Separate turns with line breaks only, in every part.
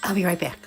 I'll be right back.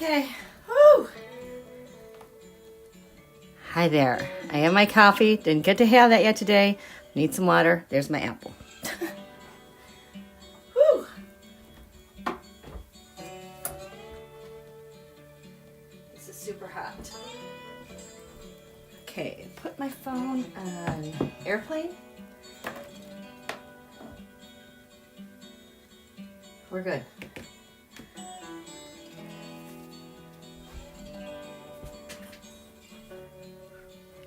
Okay. Woo. Hi there. I have my coffee. Didn't get to have that yet today. Need some water. There's my apple. Woo. This is super hot. Okay, put my phone on airplane. We're good.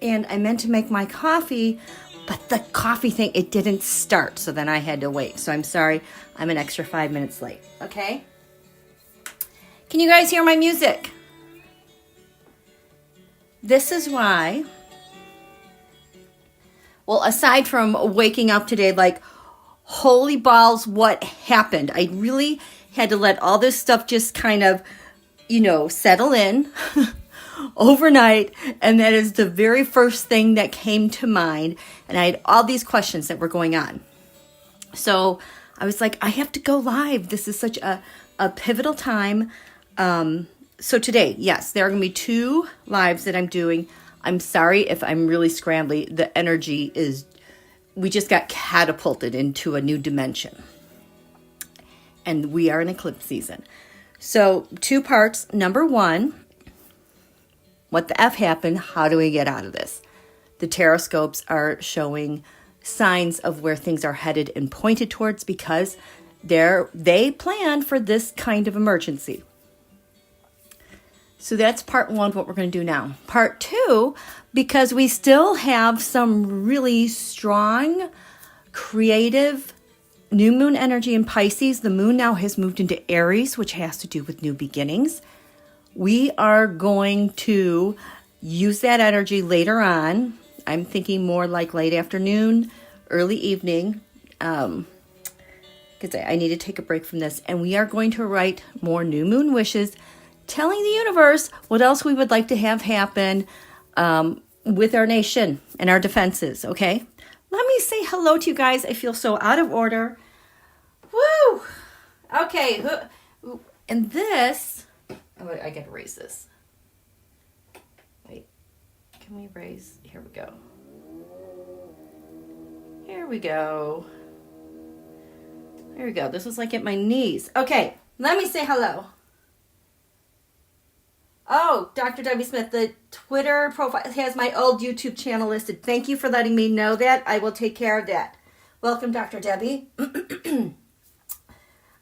And I meant to make my coffee, but the coffee thing, it didn't start. So then I had to wait. So I'm sorry, I'm an extra 5 minutes late. Okay? Can you guys hear my music? This is why, well, aside from waking up today, like, holy balls, what happened? I really had to let all this stuff just kind of, settle in. Overnight, and that is the very first thing that came to mind, and I had all these questions that were going on. So I was like, I have to go live. This is such a pivotal time. So today, yes, there are going to be 2 lives that I'm doing. I'm sorry if I'm really scrambly. The energy is, we just got catapulted into a new dimension, and we are in eclipse season. So 2 parts. Number 1, what the F happened? How do we get out of this? The TAROTSCOPES are showing signs of where things are headed and pointed towards because they planned for this kind of emergency. So that's part 1 of what we're going to do now. Part 2, because we still have some really strong, creative new moon energy in Pisces. The moon now has moved into Aries, which has to do with new beginnings. We are going to use that energy later on. I'm thinking more like late afternoon, early evening, because I need to take a break from this. And we are going to write more new moon wishes, telling the universe what else we would like to have happen with our nation and our defenses, okay? Let me say hello to you guys. I feel so out of order. Woo! Okay, and this... Oh, I gotta raise this. Wait, can we raise? Here we go. Here we go. There we go. This was like at my knees. Okay, let me say hello. Oh, Dr. Debbie Smith, the Twitter profile has my old YouTube channel listed. Thank you for letting me know that. I will take care of that. Welcome, Dr. Debbie.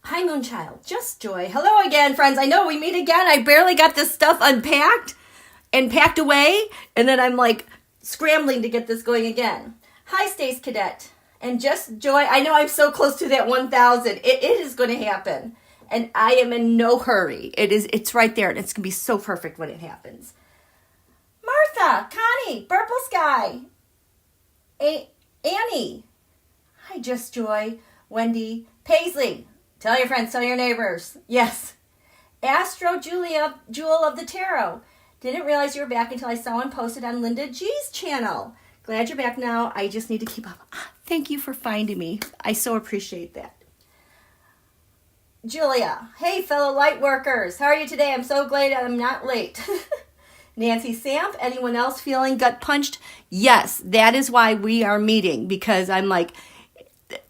Hi, Moonchild. Just Joy. Hello again, friends. I know we meet again. I barely got this stuff unpacked and packed away, and then I'm like scrambling to get this going again. Hi, Stace Cadet. And Just Joy. I know I'm so close to that 1,000. It is going to happen, and I am in no hurry. It's right there, and it's going to be so perfect when it happens. Martha, Connie, Purple Sky, Annie. Hi, Just Joy, Wendy, Paisley. Tell your friends, tell your neighbors. Yes. Astro Julia, Jewel of the Tarot. Didn't realize you were back until I saw one posted on Linda G's channel. Glad you're back now. I just need to keep up. Thank you for finding me. I so appreciate that. Julia. Hey, fellow light workers. How are you today? I'm so glad I'm not late. Nancy Samp. Anyone else feeling gut punched? Yes, that is why we are meeting, because I'm like...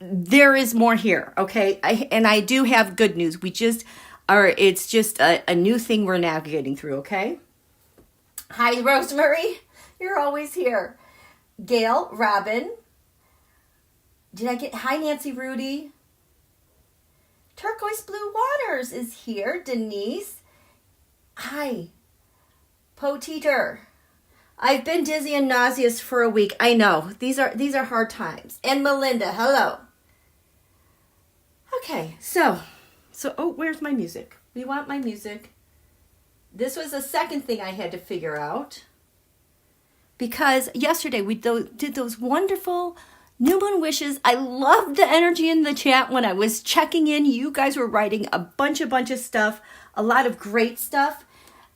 There is more here, okay? I do have good news. It's just a new thing we're navigating through, okay? Hi, Rosemary. You're always here. Gail, Robin. Hi, Nancy Rudy. Turquoise Blue Waters is here. Denise. Hi. Poteeter. I've been dizzy and nauseous for a week. I know. These are hard times. And Melinda, hello. Okay, so where's my music? We want my music. This was the second thing I had to figure out. Because yesterday we did those wonderful new moon wishes. I loved the energy in the chat when I was checking in. You guys were writing a bunch of stuff, a lot of great stuff.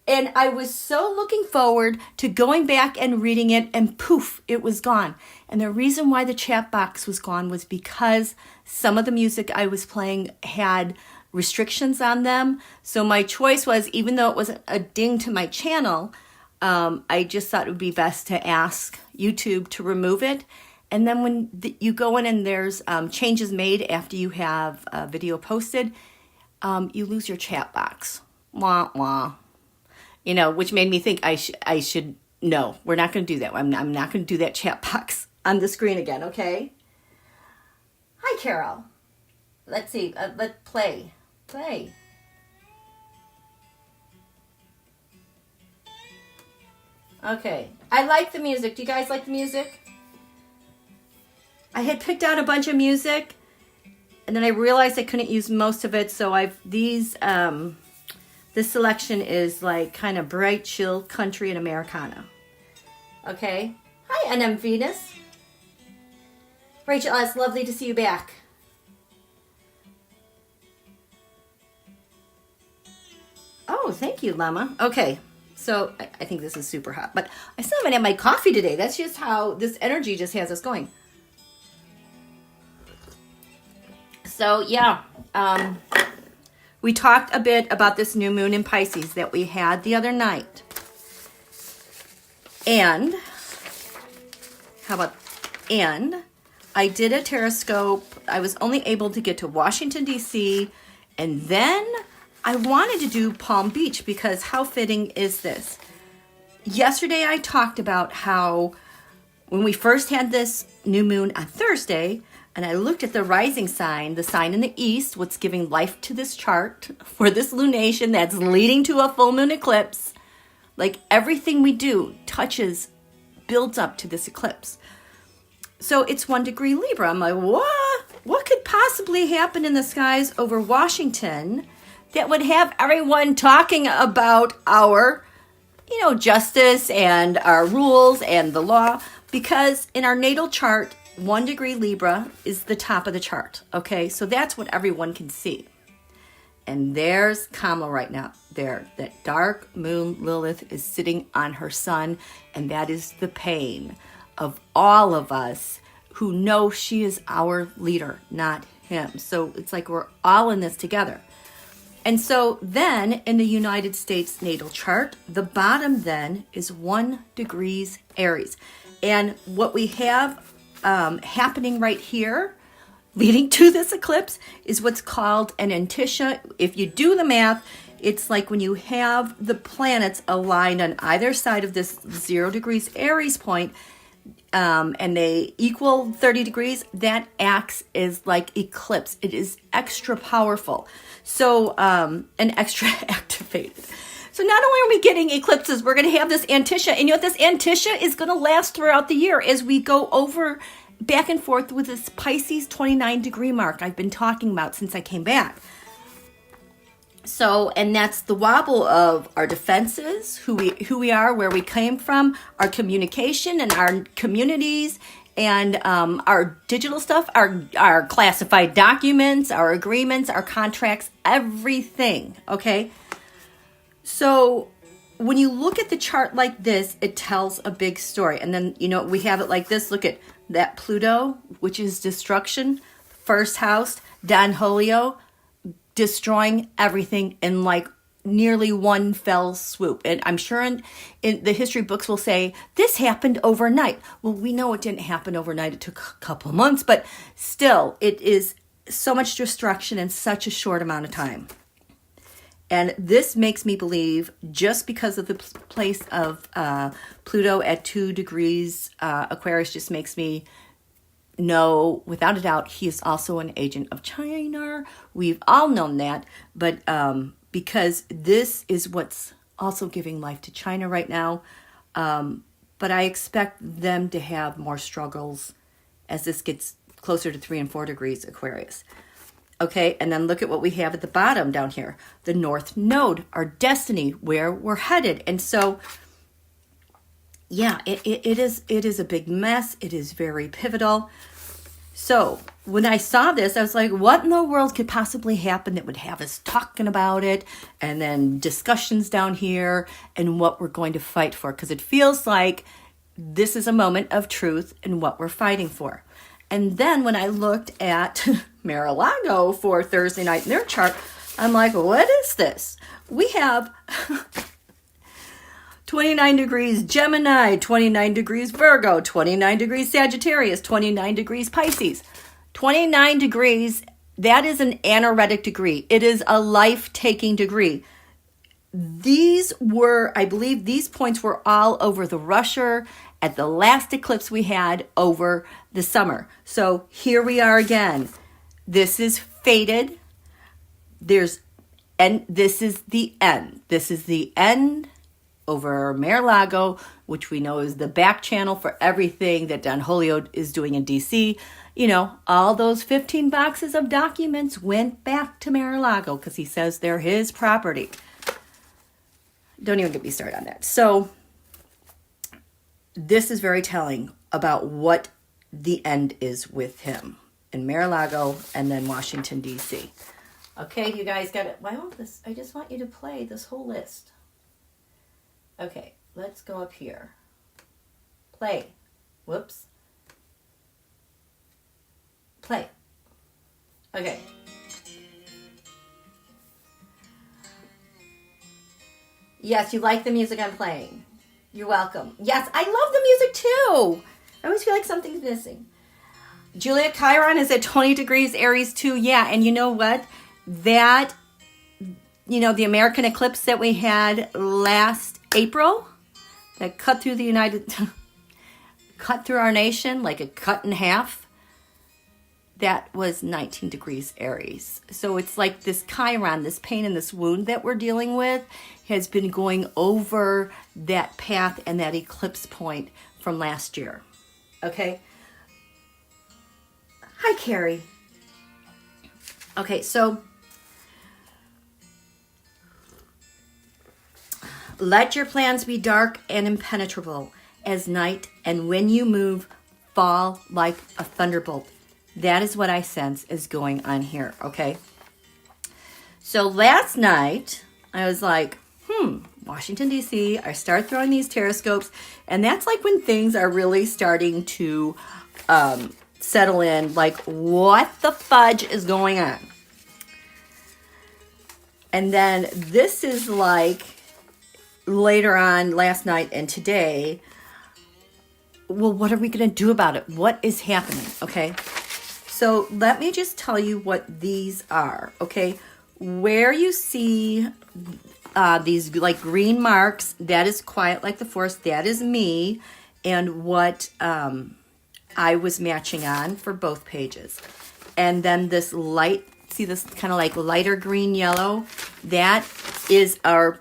And I was so looking forward to going back and reading it, and poof, it was gone. And the reason why the chat box was gone was because some of the music I was playing had restrictions on them. So my choice was, even though it wasn't a ding to my channel, I just thought it would be best to ask YouTube to remove it. And then when you go in and there's changes made after you have a video posted, you lose your chat box. Wah, wah. You know, which made me think I should, no, we're not going to do that. I'm not going to do that chat box on the screen again, okay? Hi, Carol. Let's see. Let's play. Play. Okay. I like the music. Do you guys like the music? I had picked out a bunch of music, and then I realized I couldn't use most of it, so this selection is like kind of bright, chill country and Americana. Okay. Hi, NM Venus. Rachel, it's lovely to see you back. Oh, thank you, Llama. Okay, so I think this is super hot, but I still haven't had my coffee today. That's just how this energy just has us going. So, yeah, we talked a bit about this new moon in Pisces that we had the other night. And, I did a Taroscope. I was only able to get to Washington, D.C., and then I wanted to do Palm Beach because how fitting is this? Yesterday I talked about how when we first had this new moon on Thursday, and I looked at the rising sign, the sign in the east, what's giving life to this chart for this lunation that's leading to a full moon eclipse. Like everything we do touches, builds up to this eclipse. So it's 1 degree Libra. I'm like, what? What could possibly happen in the skies over Washington that would have everyone talking about our, justice and our rules and the law? Because in our natal chart, 1 degree Libra is the top of the chart. Okay, so that's what everyone can see. And there's Kamala right now. There, that dark moon Lilith is sitting on her sun, and that is the pain of all of us who know she is our leader, not him. So it's like we're all in this together. And so then in the United States natal chart, the bottom then is 1 degrees Aries. And what we have happening right here, leading to this eclipse, is what's called an antitia. If you do the math, it's like when you have the planets aligned on either side of this 0 degrees Aries point, and they equal 30 degrees, that acts as like eclipse. It is extra powerful. So, and extra activated. So not only are we getting eclipses, we're going to have this antitia. And this antitia is going to last throughout the year as we go over back and forth with this Pisces 29 degree mark I've been talking about since I came back. So, and that's the wobble of our defenses, who we are, where we came from, our communication and our communities, and our digital stuff, our classified documents, our agreements, our contracts, everything, okay? So when you look at the chart like this, it tells a big story. And then, we have it like this. Look at that Pluto, which is destruction, first house, Don Julio, destroying everything in like nearly one fell swoop. And I'm sure in the history books will say, this happened overnight. Well, we know it didn't happen overnight. It took a couple of months, but still, it is so much destruction in such a short amount of time. And this makes me believe, just because of the place of Pluto at 2 degrees Aquarius, just makes me know, without a doubt, he is also an agent of China. We've all known that, but because this is what's also giving life to China right now. But I expect them to have more struggles as this gets closer to 3 and 4 degrees Aquarius. Okay, and then look at what we have at the bottom down here. The North Node, our destiny, where we're headed. And so, yeah, it is a big mess. It is very pivotal. So when I saw this, I was like, what in the world could possibly happen that would have us talking about it, and then discussions down here and what we're going to fight for? Because it feels like this is a moment of truth and what we're fighting for. And then when I looked at Mar-a-Lago for Thursday night in their chart, I'm like, what is this? We have 29 degrees Gemini, 29 degrees Virgo, 29 degrees Sagittarius, 29 degrees Pisces. 29 degrees, that is an anaretic degree. It is a life-taking degree. These were, I believe these points were all over the rusher at the last eclipse we had over the summer. So here we are again. This is fated. And this is the end. This is the end over Mar-a-Lago, which we know is the back channel for everything that Don Julio is doing in DC. You know, all those 15 boxes of documents went back to Mar-a-Lago because he says they're his property. Don't even get me started on that. So this is very telling about what the end is with him in Mar-a-Lago and then Washington, D.C. Okay, you guys got it. Why won't this? I just want you to play this whole list. Okay, let's go up here. Play. Whoops. Play. Okay. Yes, you like the music I'm playing. You're welcome. Yes, I love the music too. I always feel like something's missing. Julia, Chiron is at 20 degrees Aries too. Yeah, and you know what? That, you know, the American eclipse that we had last April that cut through cut through our nation like a cut in half, that was 19 degrees Aries. So it's like this Chiron, this pain and this wound that we're dealing with has been going over that path and that eclipse point from last year. Okay? Hi, Carrie. Okay, so let your plans be dark and impenetrable as night, and when you move, fall like a thunderbolt. That is what I sense is going on here, okay? So last night, I was like, Washington, D.C., I start throwing these taroscopes, and that's like when things are really starting to settle in, like, what the fudge is going on? And then this is like later on last night and today, well, what are we going to do about it? What is happening? Okay. So let me just tell you what these are. Okay. Where you see these like green marks, that is quiet like the forest. That is me. And what I was matching on for both pages. And then this light, see this kind of like lighter green yellow? That is our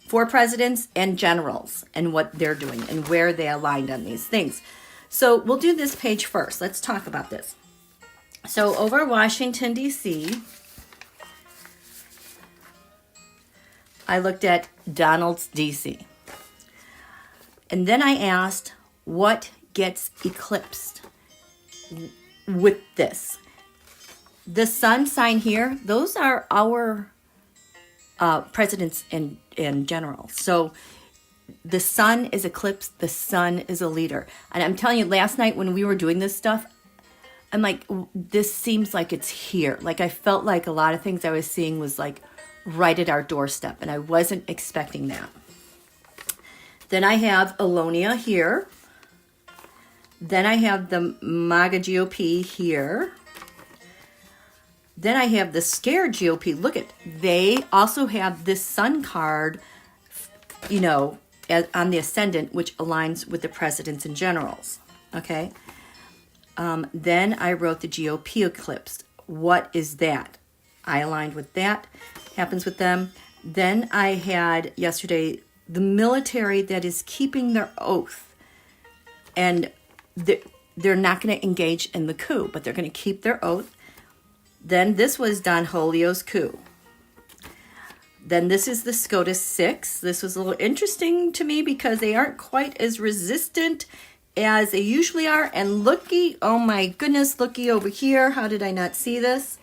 4 presidents and generals and what they're doing and where they aligned on these things. So we'll do this page first. Let's talk about this. So over Washington, D.C., I looked at Donald's D.C. And then I asked, what gets eclipsed with this? The sun sign here, those are our presidents and generals. So the sun is eclipsed, the sun is a leader. And I'm telling you, last night when we were doing this stuff, I'm like, this seems like it's here. Like I felt like a lot of things I was seeing was like right at our doorstep, and I wasn't expecting that. Then I have Alonia here. Then I have the MAGA GOP here. Then I have the scared GOP. Look at, they also have this sun card, you know, on the ascendant, which aligns with the presidents and generals. Okay. Then I wrote the GOP eclipse. What is that? I aligned with that. Happens with them. Then I had yesterday the military that is keeping their oath. And they're not going to engage in the coup, but they're going to keep their oath. Then this was Don Julio's coup. Then this is the SCOTUS 6. This was a little interesting to me because they aren't quite as resistant as they usually are. And looky, oh my goodness, looky over here. How did I not see this?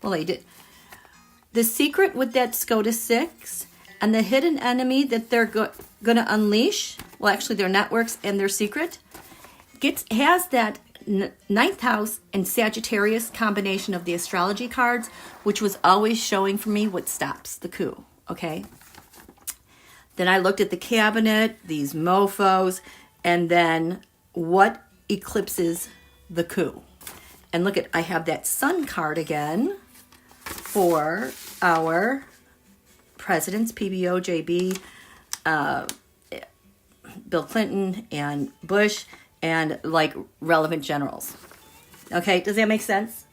Well, I did. The secret with that SCOTUS 6 and the hidden enemy that they're going to unleash, well, actually their networks and their secret, has that ninth house and Sagittarius combination of the astrology cards, which was always showing for me what stops the coup, okay? Then I looked at the cabinet, these mofos, and then what eclipses the coup. And look at, I have that sun card again for our presidents, PBO, JB, Bill Clinton, and Bush, and like relevant generals. Okay, does that make sense?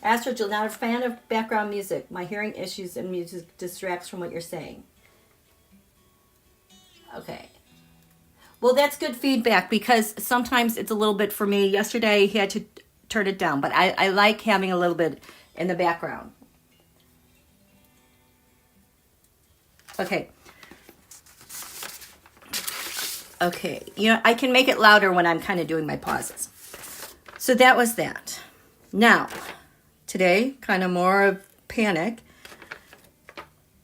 Astro Jill, not a fan of background music. My hearing issues and music distracts from what you're saying. Okay. Well, that's good feedback because sometimes it's a little bit for me. Yesterday, he had to turn it down, but I like having a little bit in the background. Okay. Okay. You know, I can make it louder when I'm kind of doing my pauses. So that was that. Now, today, kind of more of panic.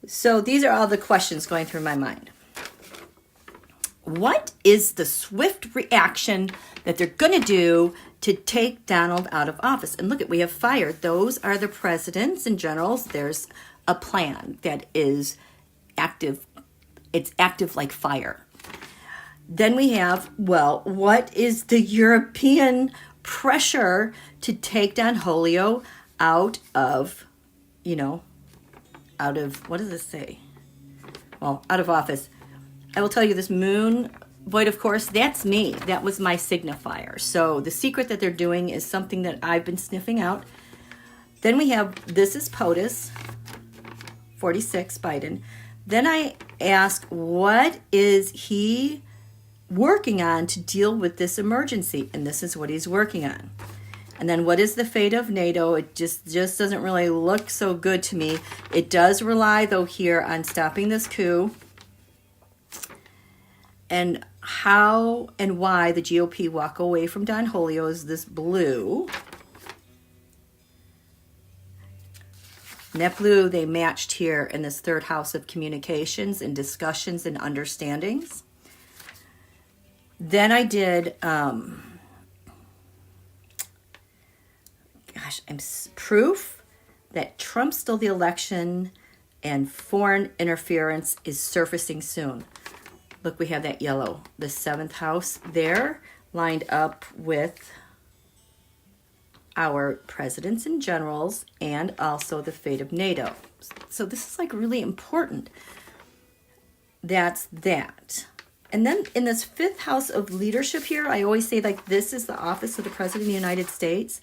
So these are all the questions going through my mind. What is the swift reaction that they're going to do to take Donald out of office? And look at, we have fire. Those are the presidents and generals. There's a plan that is active. It's active like fire. Then we have, well, what is the European pressure to take down Holyoke out of, out of, what does this say? Well, out of office. I will tell you this moon void, of course, that's me. That was my signifier. So the secret that they're doing is something that I've been sniffing out. Then we have, this is POTUS, 46, Biden. Then I ask, what is he working on to deal with this emergency? And this is what he's working on. And then what is the fate of NATO? It just doesn't really look so good to me. It does rely, though, here on stopping this coup. And how and why the GOP walk away from Don Holyoke is this blue. And that blue they matched here in this third house of communications and discussions and understandings. Then I did, proof that Trump stole the election and foreign interference is surfacing soon. Look, we have that yellow, the seventh house there, lined up with our presidents and generals and also the fate of NATO. So this is like really important. That's that. And then in this fifth house of leadership here, I always say like this is the office of the President of the United States.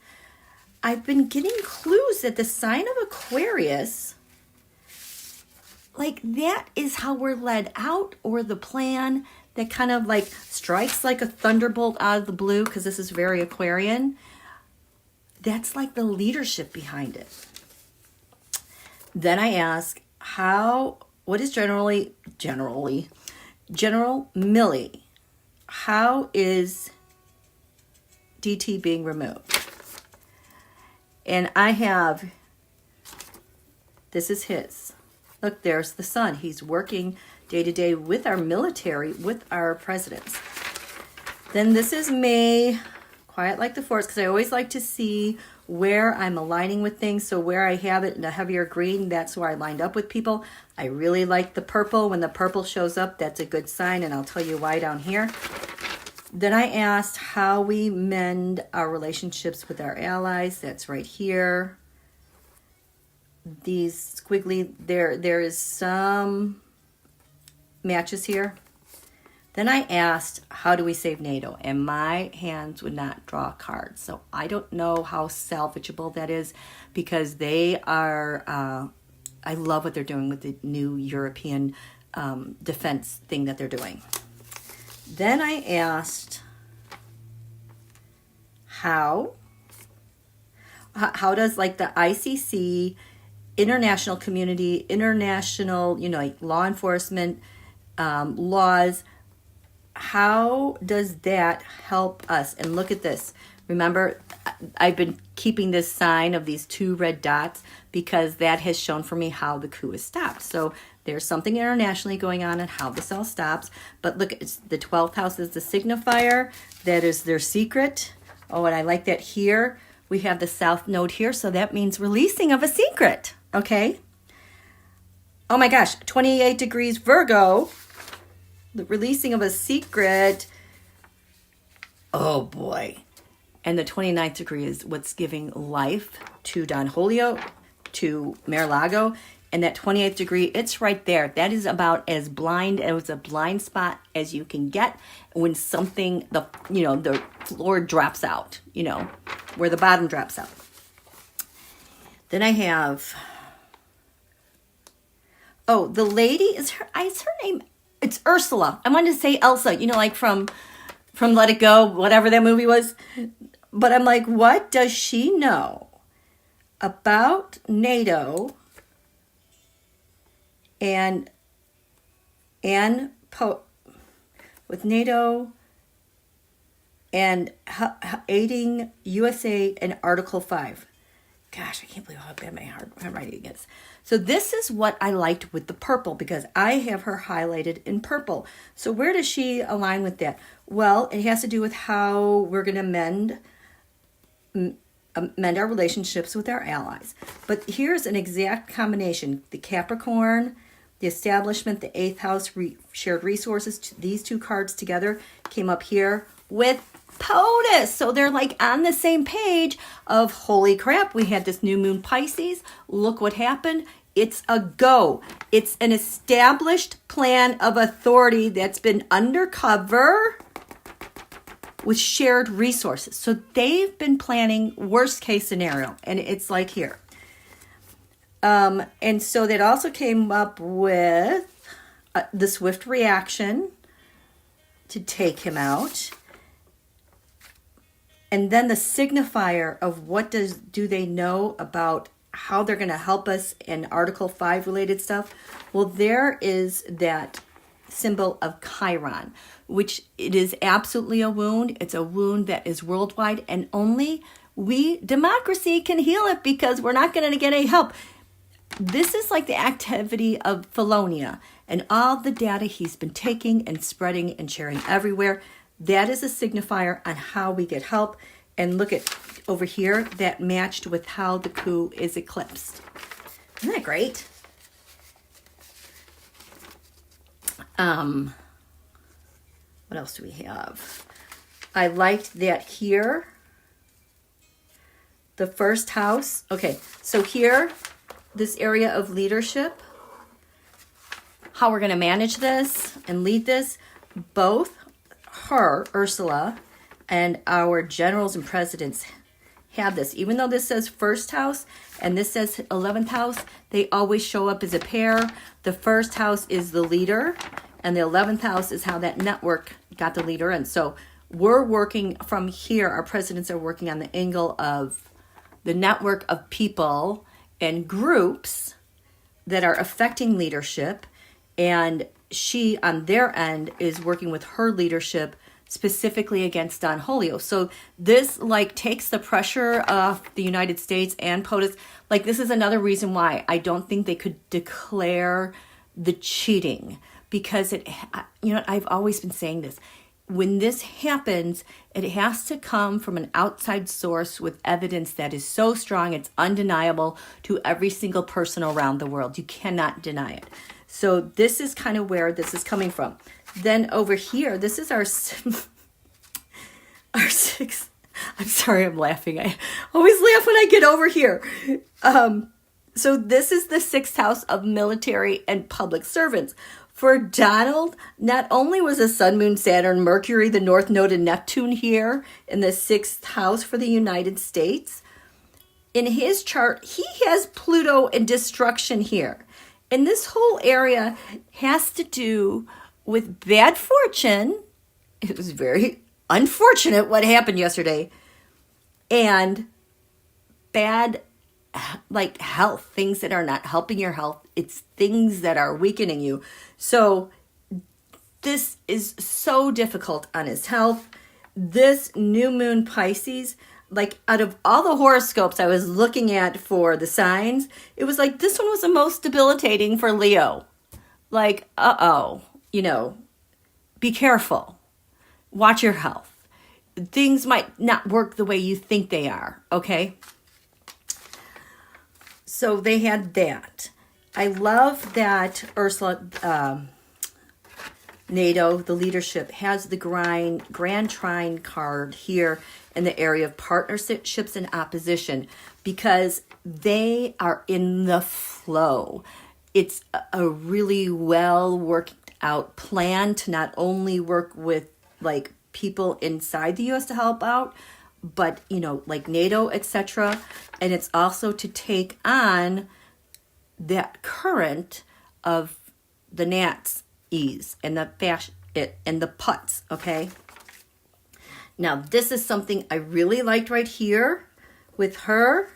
I've been getting clues that the sign of Aquarius, like that is how we're led out, or the plan that kind of like strikes like a thunderbolt out of the blue, because this is very Aquarian. That's like the leadership behind it. Then I ask, what is General Milley, how is DT being removed? And I have, this is his. Look, there's the sun. He's working day to day with our military, with our presidents. Then this is May, quiet like the forest, because I always like to see where I'm aligning with things. So where I have it in a heavier green, that's where I lined up with people. I really like the purple. When the purple shows up, that's a good sign, and I'll tell you why down here. Then I asked how we mend our relationships with our allies. That's right here. These squiggly, there is some matches here. Then I asked, how do we save NATO? And my hands would not draw cards. So I don't know how salvageable that is, because they are, I love what they're doing with the new European defense thing that they're doing. Then I asked, how does like the ICC, international community, international, like law enforcement, laws, how does that help us? And look at this. Remember, I've been keeping this sign of these two red dots because that has shown for me how the coup is stopped. So There's something internationally going on and how this all stops. But look, it's the 12th house is the signifier. That is their secret. Oh, and I like that here. We have the South Node here, so that means releasing of a secret, okay? Oh my gosh, 28 degrees Virgo, the releasing of a secret. Oh boy. And the 29th degree is what's giving life to Don Julio, to Mar-a-Lago. And that 28th degree, it's right there. That is about as blind as a blind spot as you can get when something, the floor drops out, where the bottom drops out. Then I have, the lady, is her name, it's Ursula. I wanted to say Elsa, like from Let It Go, whatever that movie was. But I'm like, what does she know about NATO and with NATO and aiding USA in Article 5? Gosh, I can't believe how bad my handwriting is. So this is what I liked with the purple, because I have her highlighted in purple. So where does she align with that? Well, it has to do with how we're going to mend our relationships with our allies. But here's an exact combination. The Capricorn, the establishment, the 8th house, shared resources. These two cards together came up here with POTUS. So they're like on the same page of, holy crap, we had this new moon Pisces. Look what happened. It's a go. It's an established plan of authority that's been undercover with shared resources. So they've been planning worst case scenario. And it's like here. And so that also came up with the swift reaction to take him out. And then the signifier of what do they know about how they're going to help us in Article 5 related stuff. Well, there is that symbol of Chiron, which it is absolutely a wound. It's a wound that is worldwide, and only we, democracy, can heal it, because we're not going to get any help. This is like the activity of Felonia and all the data he's been taking and spreading and sharing everywhere. That is a signifier on how we get help. And look at over here, that matched with how the coup is eclipsed. Isn't that great? What else do we have? I liked that here. The first house. Okay, so here, this area of leadership, how we're going to manage this and lead this, both her, Ursula, and our generals and presidents have this. Even though this says first house and this says 11th house, they always show up as a pair. The first house is the leader, and the 11th house is how that network got the leader in. So we're working from here. Our presidents are working on the angle of the network of people and groups that are affecting leadership. And she, on their end, is working with her leadership specifically against Don Julio. So this takes the pressure off the United States and POTUS. This is another reason why I don't think they could declare the cheating, because I've always been saying this. When this happens, it has to come from an outside source with evidence that is so strong it's undeniable to every single person around the world. You cannot deny it. So this is kind of where this is coming from. Then over here, this is our sixth. I'm sorry, I'm laughing. I always laugh when I get over here. So this is the 6th house of military and public servants. For Donald, not only was the Sun, Moon, Saturn, Mercury, the North Node, and Neptune here in the 6th house for the United States, in his chart, he has Pluto and destruction here. And this whole area has to do with bad fortune. It was very unfortunate what happened yesterday. And bad, health, things that are not helping your health. It's things that are weakening you. So this is so difficult on his health. This new moon Pisces, out of all the horoscopes I was looking at for the signs, it was this one was the most debilitating for Leo. like, uh-oh, you know, be careful. Watch your health. Things might not work the way you think they are, okay? So they had that. I love that Ursula, NATO, the leadership, has the Grand Trine card here in the area of partnerships and opposition because they are in the flow. It's a really well worked out plan to not only work with like people inside the U.S. to help out, but, you know, like NATO, etc. And it's also to take on that current of the Nats and the and the POTUS, okay? Now, this is something I really liked right here with her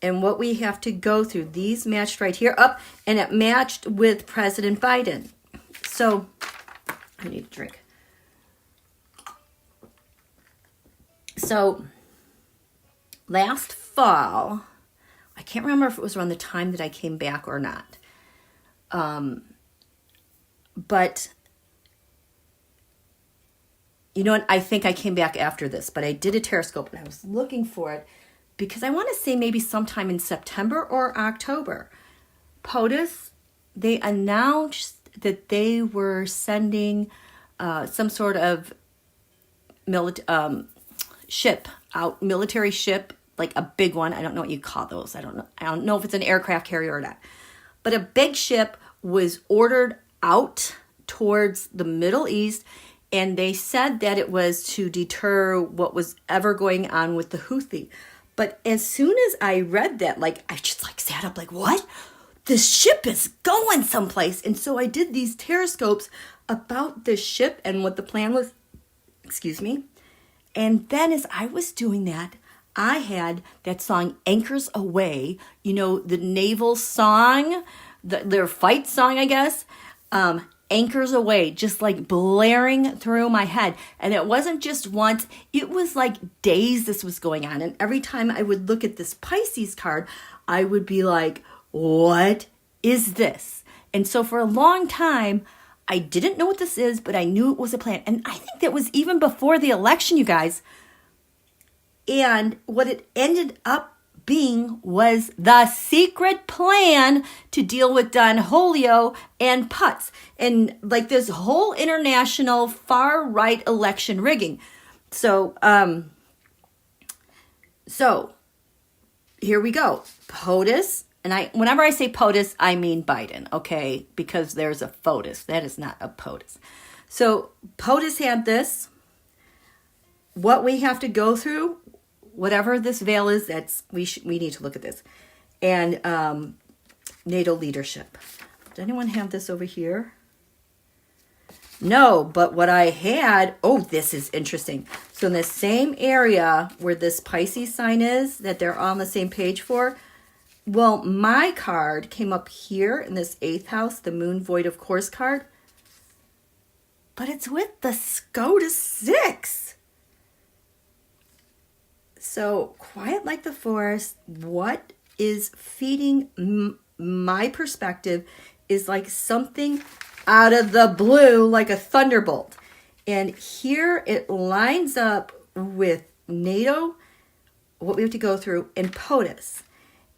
and what we have to go through. These matched right here up, and it matched with President Biden. So, I need a drink. So, last fall, I can't remember if it was around the time that I came back or not. But, you know what? I think I came back after this, but I did a Taroscope and I was looking for it because I want to say maybe sometime in September or October. POTUS, they announced that they were sending some sort of ship out, military ship, like a big one. I don't know what you call those. I don't know if it's an aircraft carrier or not. But a big ship was ordered out towards the Middle East, and they said that it was to deter what was ever going on with the Houthi. But as soon as I read that, like, I just like sat up like, what? This ship is going someplace. And so I did these Taroscopes about this ship and what the plan was. Excuse me. And then as I was doing that, I had that song Anchors Away, you know, the naval song, their fight song, I guess, Anchors Away, just like blaring through my head. And it wasn't just once, it was like days this was going on. And every time I would look at this Pisces card, I would be like, what is this? And so for a long time, I didn't know what this is, but I knew it was a plan. And I think that was even before the election, you guys. And what it ended up being was the secret plan to deal with Don Julio and POTUS. And like this whole international far-right election rigging. So here we go. POTUS. And whenever I say POTUS, I mean Biden, okay? Because there's a POTUS. That is not a POTUS. So POTUS had this. What we have to go through, whatever this veil is, we need to look at this. And NATO leadership. Does anyone have this over here? No, but what I had, oh, this is interesting. So in the same area where this Pisces sign is, that they're on the same page for, well, my card came up here in this 8th house, the Moon Void of Course card. But it's with the SCOTUS 6. So, quiet like the forest, what is feeding my perspective is like something out of the blue, like a thunderbolt. And here it lines up with NATO, what we have to go through, and POTUS.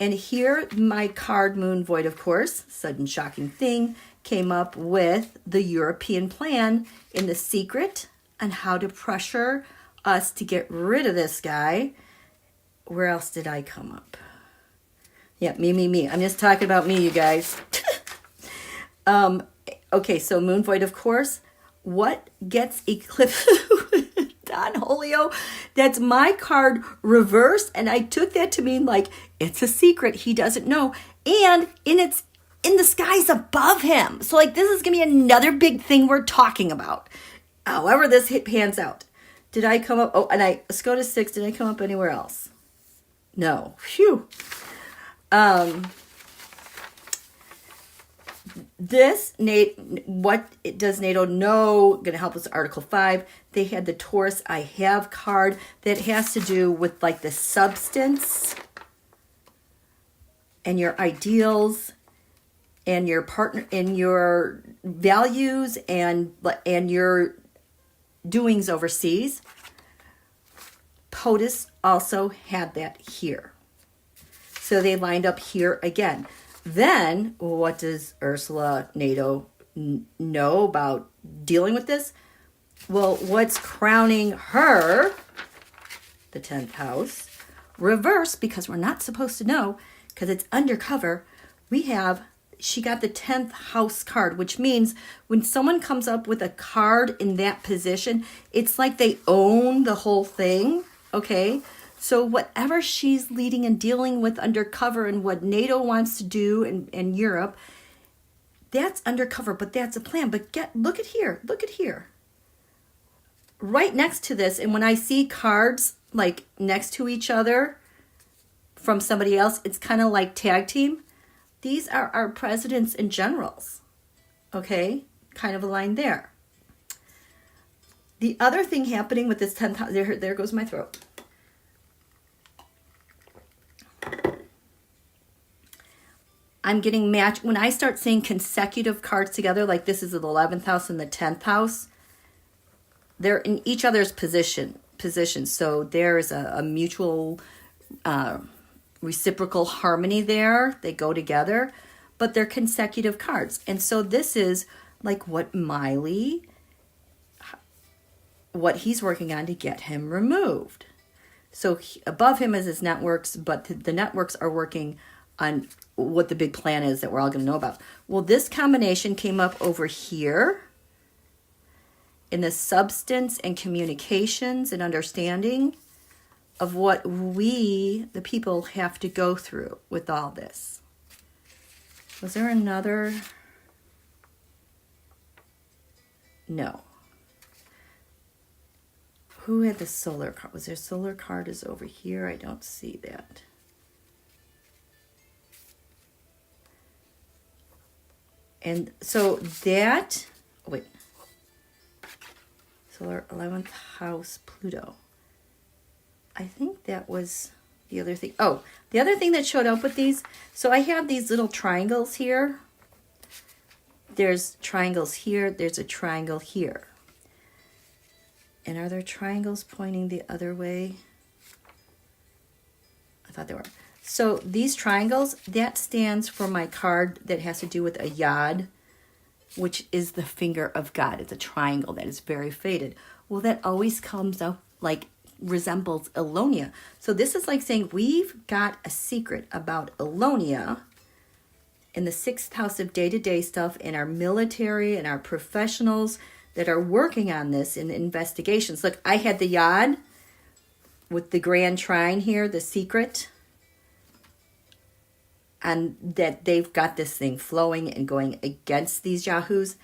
And here my card, Moon Void, of course, sudden shocking thing, came up with the European plan in the secret on how to pressure us to get rid of this guy. Where else did I come up? Yeah, me. I'm just talking about me, you guys. Okay, so Moon Void, of course. What gets eclipsed? Don Julio. That's my card reversed, and I took that to mean like it's a secret he doesn't know, and in the skies above him. So like this is gonna be another big thing we're talking about. However, this pans out. Did I come up? Oh, and let's go to 6. Did I come up anywhere else? No. Phew. What does NATO know? Going to help us, Article 5. They had the Taurus I Have card that has to do with like the substance and your ideals. and your partner, and your values, and your doings overseas. POTUS also had that here. So they lined up here again. Then, what does Ursula, NATO know about dealing with this? Well, what's crowning her, the 10th house, reverse, because we're not supposed to know, because it's undercover, she got the 10th house card, which means when someone comes up with a card in that position, it's like they own the whole thing, okay? So whatever she's leading and dealing with undercover, and what NATO wants to do in Europe, that's undercover, but that's a plan. But look at here. Right next to this, and when I see cards like next to each other from somebody else, it's kind of like tag team. These are our presidents and generals, okay? Kind of aligned there. The other thing happening with this 10th house, there goes my throat. I'm getting matched. When I start seeing consecutive cards together, like this is the 11th house and the 10th house, they're in each other's position. So there's a mutual reciprocal harmony there. They go together, but they're consecutive cards. And so this is like what he's working on to get him removed. So above him is his networks, but the networks are working on what the big plan is that we're all going to know about. Well, this combination came up over here in the substance and communications and understanding of what we, the people, have to go through with all this. Was there another? No. Who had the solar card? Was there solar card is over here? I don't see that. And so that, wait. Solar 11th house Pluto. I think that was the other thing. Oh, the other thing that showed up with these. So I have these little triangles here. There's triangles here. There's a triangle here. And are there triangles pointing the other way? I thought there were. So these triangles, that stands for my card that has to do with a yod, which is the finger of God. It's a triangle that is very faded. Well, that always comes up like resembles Elonia. So this is like saying we've got a secret about Elonia in the 6th house of day-to-day stuff, in our military and our professionals that are working on this in investigations. Look, I had the yod with the grand trine here, the secret, and that they've got this thing flowing and going against these yahoos.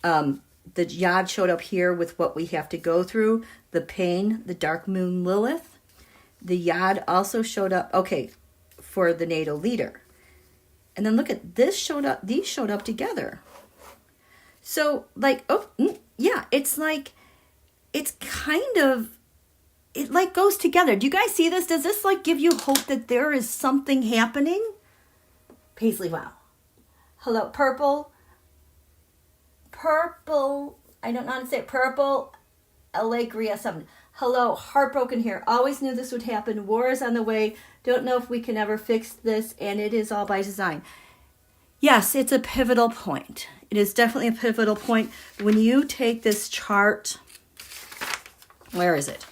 The yod showed up here with what we have to go through, the pain, the dark moon Lilith. The yod also showed up, okay, for the NATO leader. And then look at this showed up, these showed up together. So like, yeah, it's like, it's kind of, it like goes together. Do you guys see this? Does this like give you hope that there is something happening? Paisley, wow. Hello, purple, I don't know how to say it, purple, Allegria 7. Hello, heartbroken here. Always knew this would happen. War is on the way. Don't know if we can ever fix this, and it is all by design. Yes, it's a pivotal point. It is definitely a pivotal point. When you take this chart, where is it?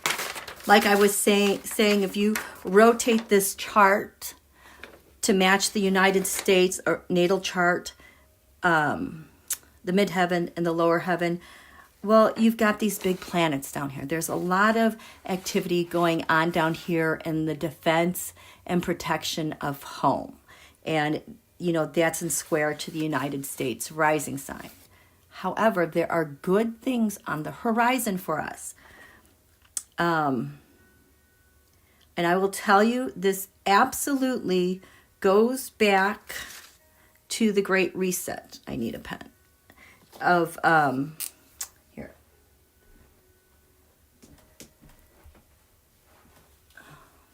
Like I was saying, if you rotate this chart to match the United States or natal chart, the midheaven and the lower heaven, well, you've got these big planets down here. There's a lot of activity going on down here in the defense and protection of home. And, you know, that's in square to the United States rising sign. However, there are good things on the horizon for us. And I will tell you, this absolutely goes back to the Great Reset. I need a pen. Of, here.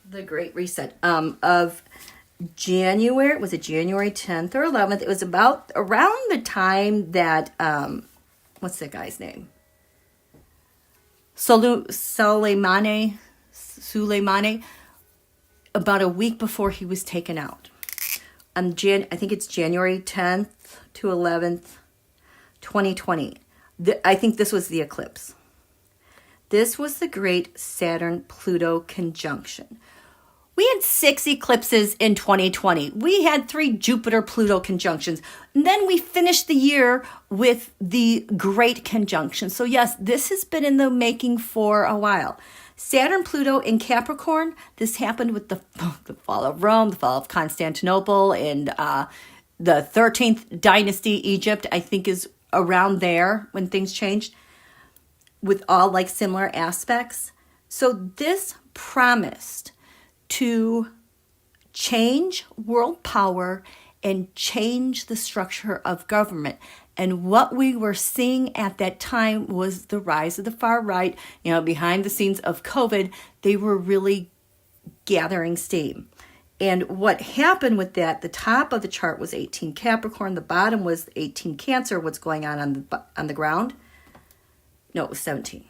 The Great Reset. Of January, was it January 10th or 11th? It was about around the time that, what's that guy's name? Soleimani, about a week before he was taken out. I think it's January 10th to 11th, 2020. I think this was the eclipse. This was the great Saturn-Pluto conjunction. We had 6 eclipses in 2020. We had 3 Jupiter-Pluto conjunctions. And then we finished the year with the great conjunction. So yes, this has been in the making for a while. Saturn-Pluto in Capricorn, this happened with the fall of Rome, the fall of Constantinople, and the 13th dynasty, Egypt, I think is around there when things changed, with all like similar aspects. So this promised to change world power and change the structure of government. And what we were seeing at that time was the rise of the far right. Behind the scenes of COVID, they were really gathering steam. And what happened with that, the top of the chart was 18 Capricorn, the bottom was 18 Cancer. What's going on the ground? No, it was 17.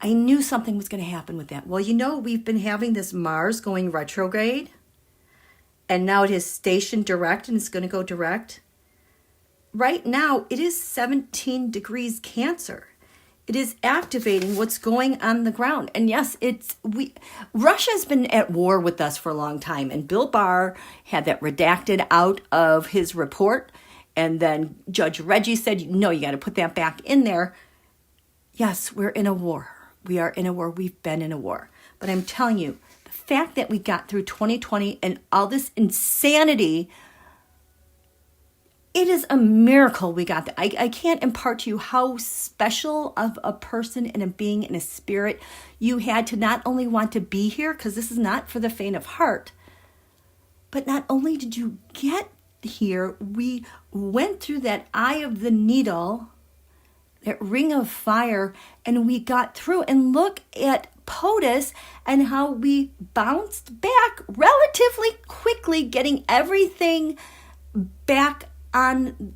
I knew something was going to happen with that. Well, we've been having this Mars going retrograde, and now it is stationed direct, and it's going to go direct. Right now, it is 17 degrees Cancer. It is activating what's going on the ground. And yes, Russia's been at war with us for a long time. And Bill Barr had that redacted out of his report. And then Judge Reggie said, no, you got to put that back in there. Yes, we're in a war. We are in a war. We've been in a war. But I'm telling you, the fact that we got through 2020 and all this insanity, it is a miracle we got that. I can't impart to you how special of a person and a being and a spirit you had to not only want to be here, because this is not for the faint of heart, but not only did you get here, we went through that eye of the needle, that ring of fire, and we got through. And look at POTUS and how we bounced back relatively quickly, getting everything back on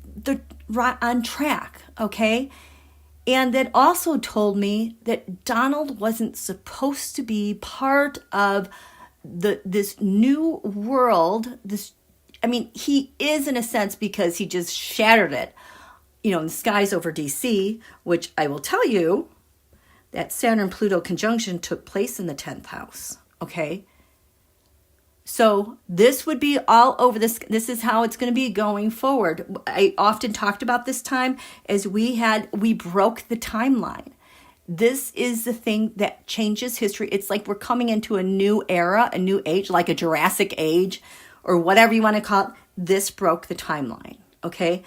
track, okay? And that also told me that Donald wasn't supposed to be part of this new world. He is in a sense, because he just shattered it, in the skies over DC, which I will tell you that Saturn-Pluto conjunction took place in the 10th house, okay? So this would be all over this. This is how it's going to be going forward. I often talked about this time as we broke the timeline. This is the thing that changes history. It's like we're coming into a new era, a new age, like a Jurassic age or whatever you want to call it. This broke the timeline, okay?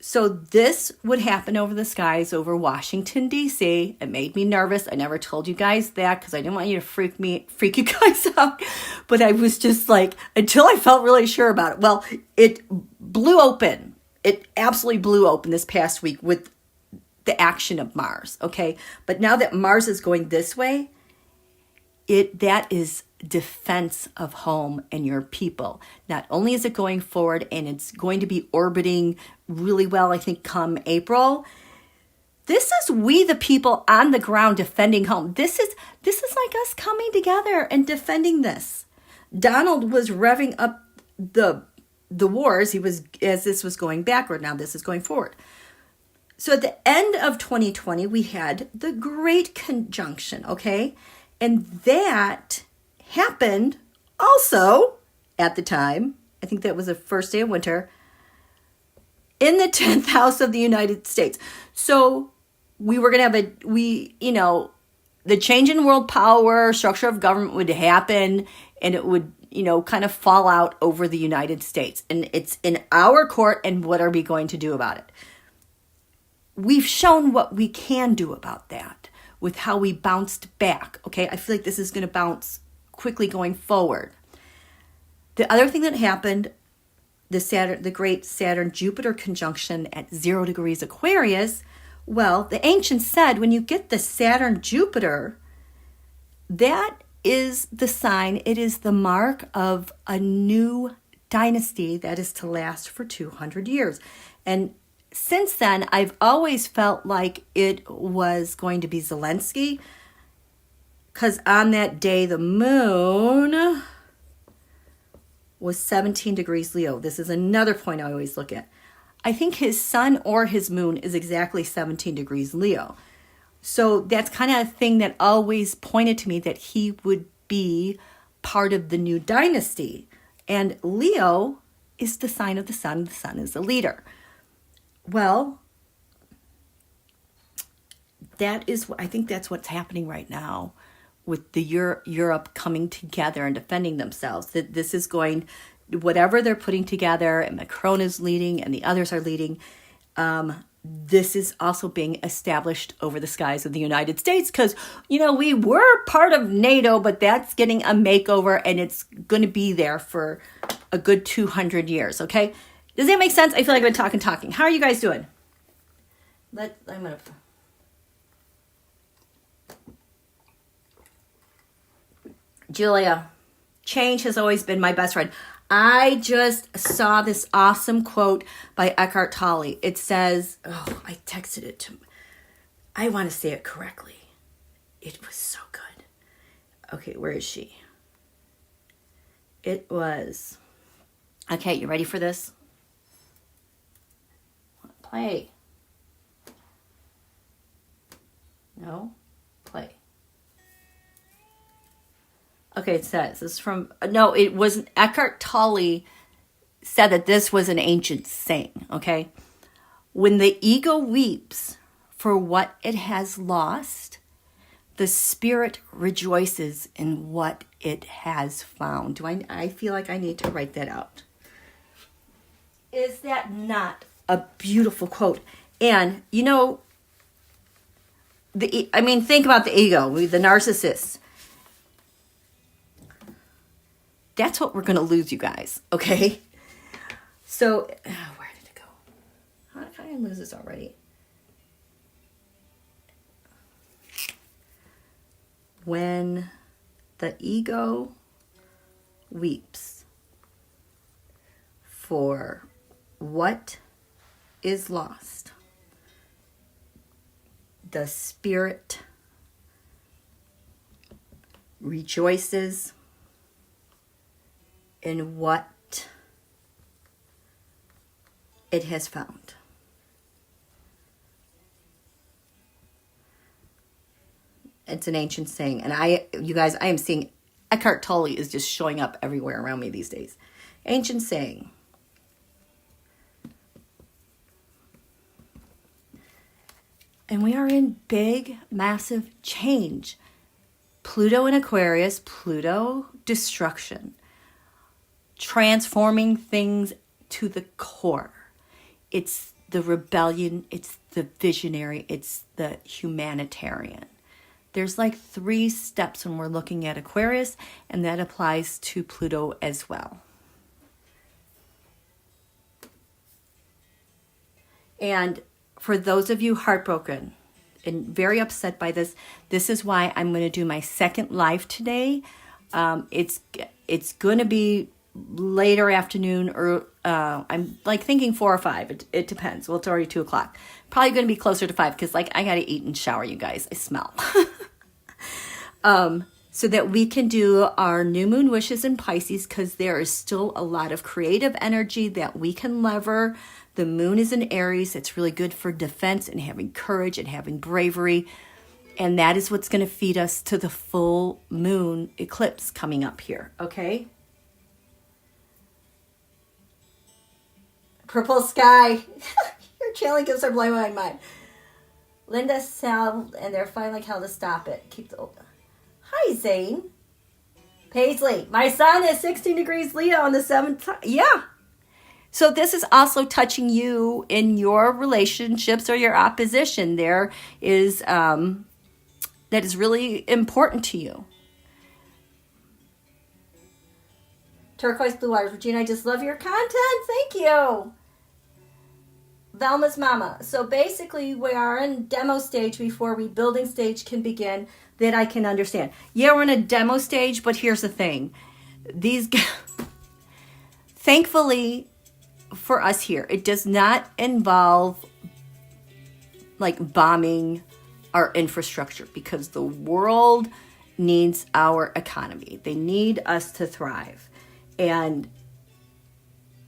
So this would happen over the skies over Washington, D.C. It made me nervous. I never told you guys that because I didn't want you to freak you guys out. But I was just like, until I felt really sure about it. Well, it blew open. It absolutely blew open this past week with the action of Mars, okay? But now that Mars is going this way, that is defense of home and your people. Not only is it going forward, and it's going to be orbiting really well, I think, come April. This is we the people on the ground defending home. This is like us coming together and defending this. Donald was revving up the wars. As this was going backward. Now this is going forward. So at the end of 2020, we had the Great Conjunction, okay? And that happened also at the time, I think that was the first day of winter, in the 10th house of the United States. So we were going to have the change in world power, structure of government would happen, and it would, kind of fall out over the United States. And it's in our court, and what are we going to do about it? We've shown what we can do about that with how we bounced back, okay? I feel like this is going to bounce quickly going forward. The other thing that happened, the great Saturn-Jupiter conjunction at 0 degrees Aquarius, well, the ancients said when you get the Saturn-Jupiter, that is the sign, it is the mark of a new dynasty that is to last for 200 years. And since then, I've always felt like it was going to be Zelensky, because on that day, the moon was 17 degrees Leo. This is another point I always look at. I think his sun or his moon is exactly 17 degrees Leo. So that's kind of a thing that always pointed to me that he would be part of the new dynasty. And Leo is the sign of the sun. The sun is the leader. Well, I think that's what's happening right now with the Europe coming together and defending themselves. That this is going, whatever they're putting together, and Macron is leading and the others are leading, this is also being established over the skies of the United States because, we were part of NATO, but that's getting a makeover and it's going to be there for a good 200 years, okay? Does that make sense? I feel like I've been talking. How are you guys doing? Julia, change has always been my best friend. I just saw this awesome quote by Eckhart Tolle. It says, I texted it to, I want to say it correctly. It was so good. Okay, where is she? It was, okay, you ready for this? Play. No, play. Okay, it says, this is from, no, it wasn't, Eckhart Tolle said that this was an ancient saying, okay? When the ego weeps for what it has lost, the spirit rejoices in what it has found. I feel like I need to write that out. Is that not a beautiful quote? And, think about the ego, the narcissist. That's what we're going to lose, you guys, okay? So, where did it go? How did I lose this already? When the ego weeps for what is lost, the spirit rejoices in what it has found. It's an ancient saying. And I am seeing Eckhart Tolle is just showing up everywhere around me these days. Ancient saying. And we are in big, massive change. Pluto in Aquarius, Pluto destruction. Transforming things to the core. It's the rebellion, it's the visionary, it's the humanitarian. There's like 3 steps when we're looking at Aquarius, and that applies to Pluto as well. And for those of you heartbroken and very upset by this, this is why I'm going to do my second live today. It's going to be later afternoon, or I'm like thinking 4 or 5. It depends. Well, it's already 2 o'clock. Probably going to be closer to 5 because I got to eat and shower, you guys. I smell. So that we can do our new moon wishes in Pisces, because there is still a lot of creative energy that we can lever. The moon is in Aries. It's really good for defense and having courage and having bravery. And that is what's going to feed us to the full moon eclipse coming up here. Okay? Purple sky. Your channeling gifts are blowing my mind. Linda, Sal, and they're fighting like hell to stop it. Keep the. Hi, Zane. Paisley. My sun is 16 degrees Leo on the 7th. Yeah. So this is also touching you in your relationships or your opposition. There is that is really important to you. Turquoise blue waters. Regina, I just love your content. Thank you. Velma's mama. So basically, we are in demo stage before rebuilding stage can begin. That I can understand. Yeah, we're in a demo stage, but here's the thing. These, thankfully for us here, it does not involve like bombing our infrastructure because the world needs our economy. They need us to thrive. And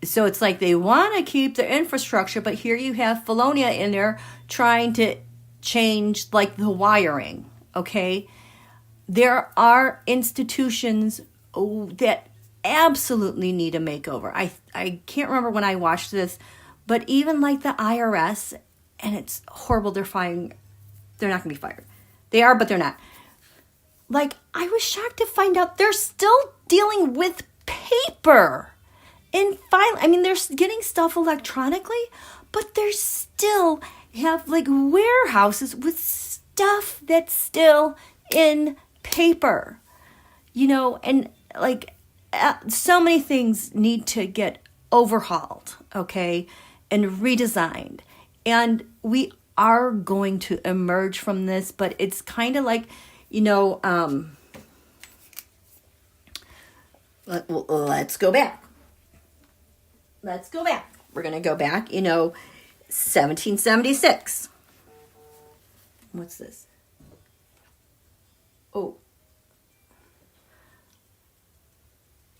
so it's like they want to keep the infrastructure, but here you have Felonia in there trying to change like the wiring. Okay, there are institutions that absolutely need a makeover. I can't remember when I watched this, but even like the IRS, and it's horrible, they're not going to be fired. They are, but they're not. Like, I was shocked to find out they're still dealing with paper and file. I mean, they're getting stuff electronically, but they still have like warehouses with stuff that's still in paper, and like so many things need to get overhauled, okay, and redesigned. And we are going to emerge from this, but it's kind of like, let's go back. We're going to go back, 1776. What's this? Oh.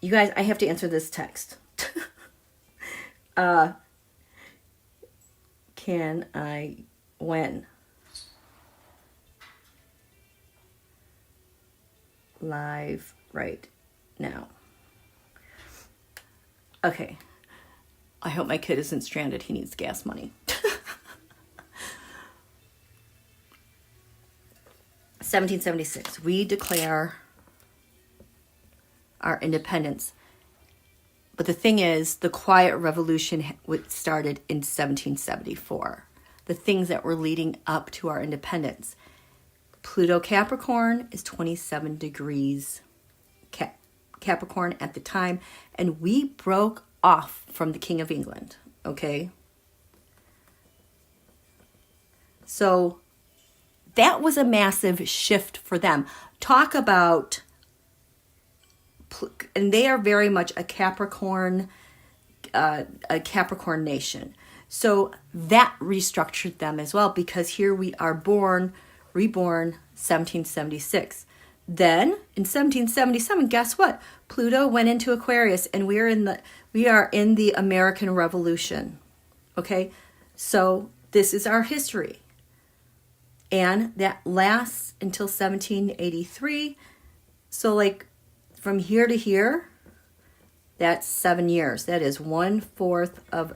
You guys, I have to answer this text. Can I win? Live right now. Okay. I hope my kid isn't stranded. He needs gas money. 1776. We declare our independence. But the thing is, the Quiet Revolution started in 1774. The things that were leading up to our independence. Pluto Capricorn is 27 degrees Capricorn at the time. And we broke off from the King of England. Okay? So that was a massive shift for them. Talk about... And they are very much a Capricorn nation. So that restructured them as well, because here we are reborn 1776. Then in 1777, guess what? Pluto went into Aquarius, and we are in the American Revolution. Okay, so this is our history, and that lasts until 1783. So like, from here to here, that's 7 years. That is 1/4 of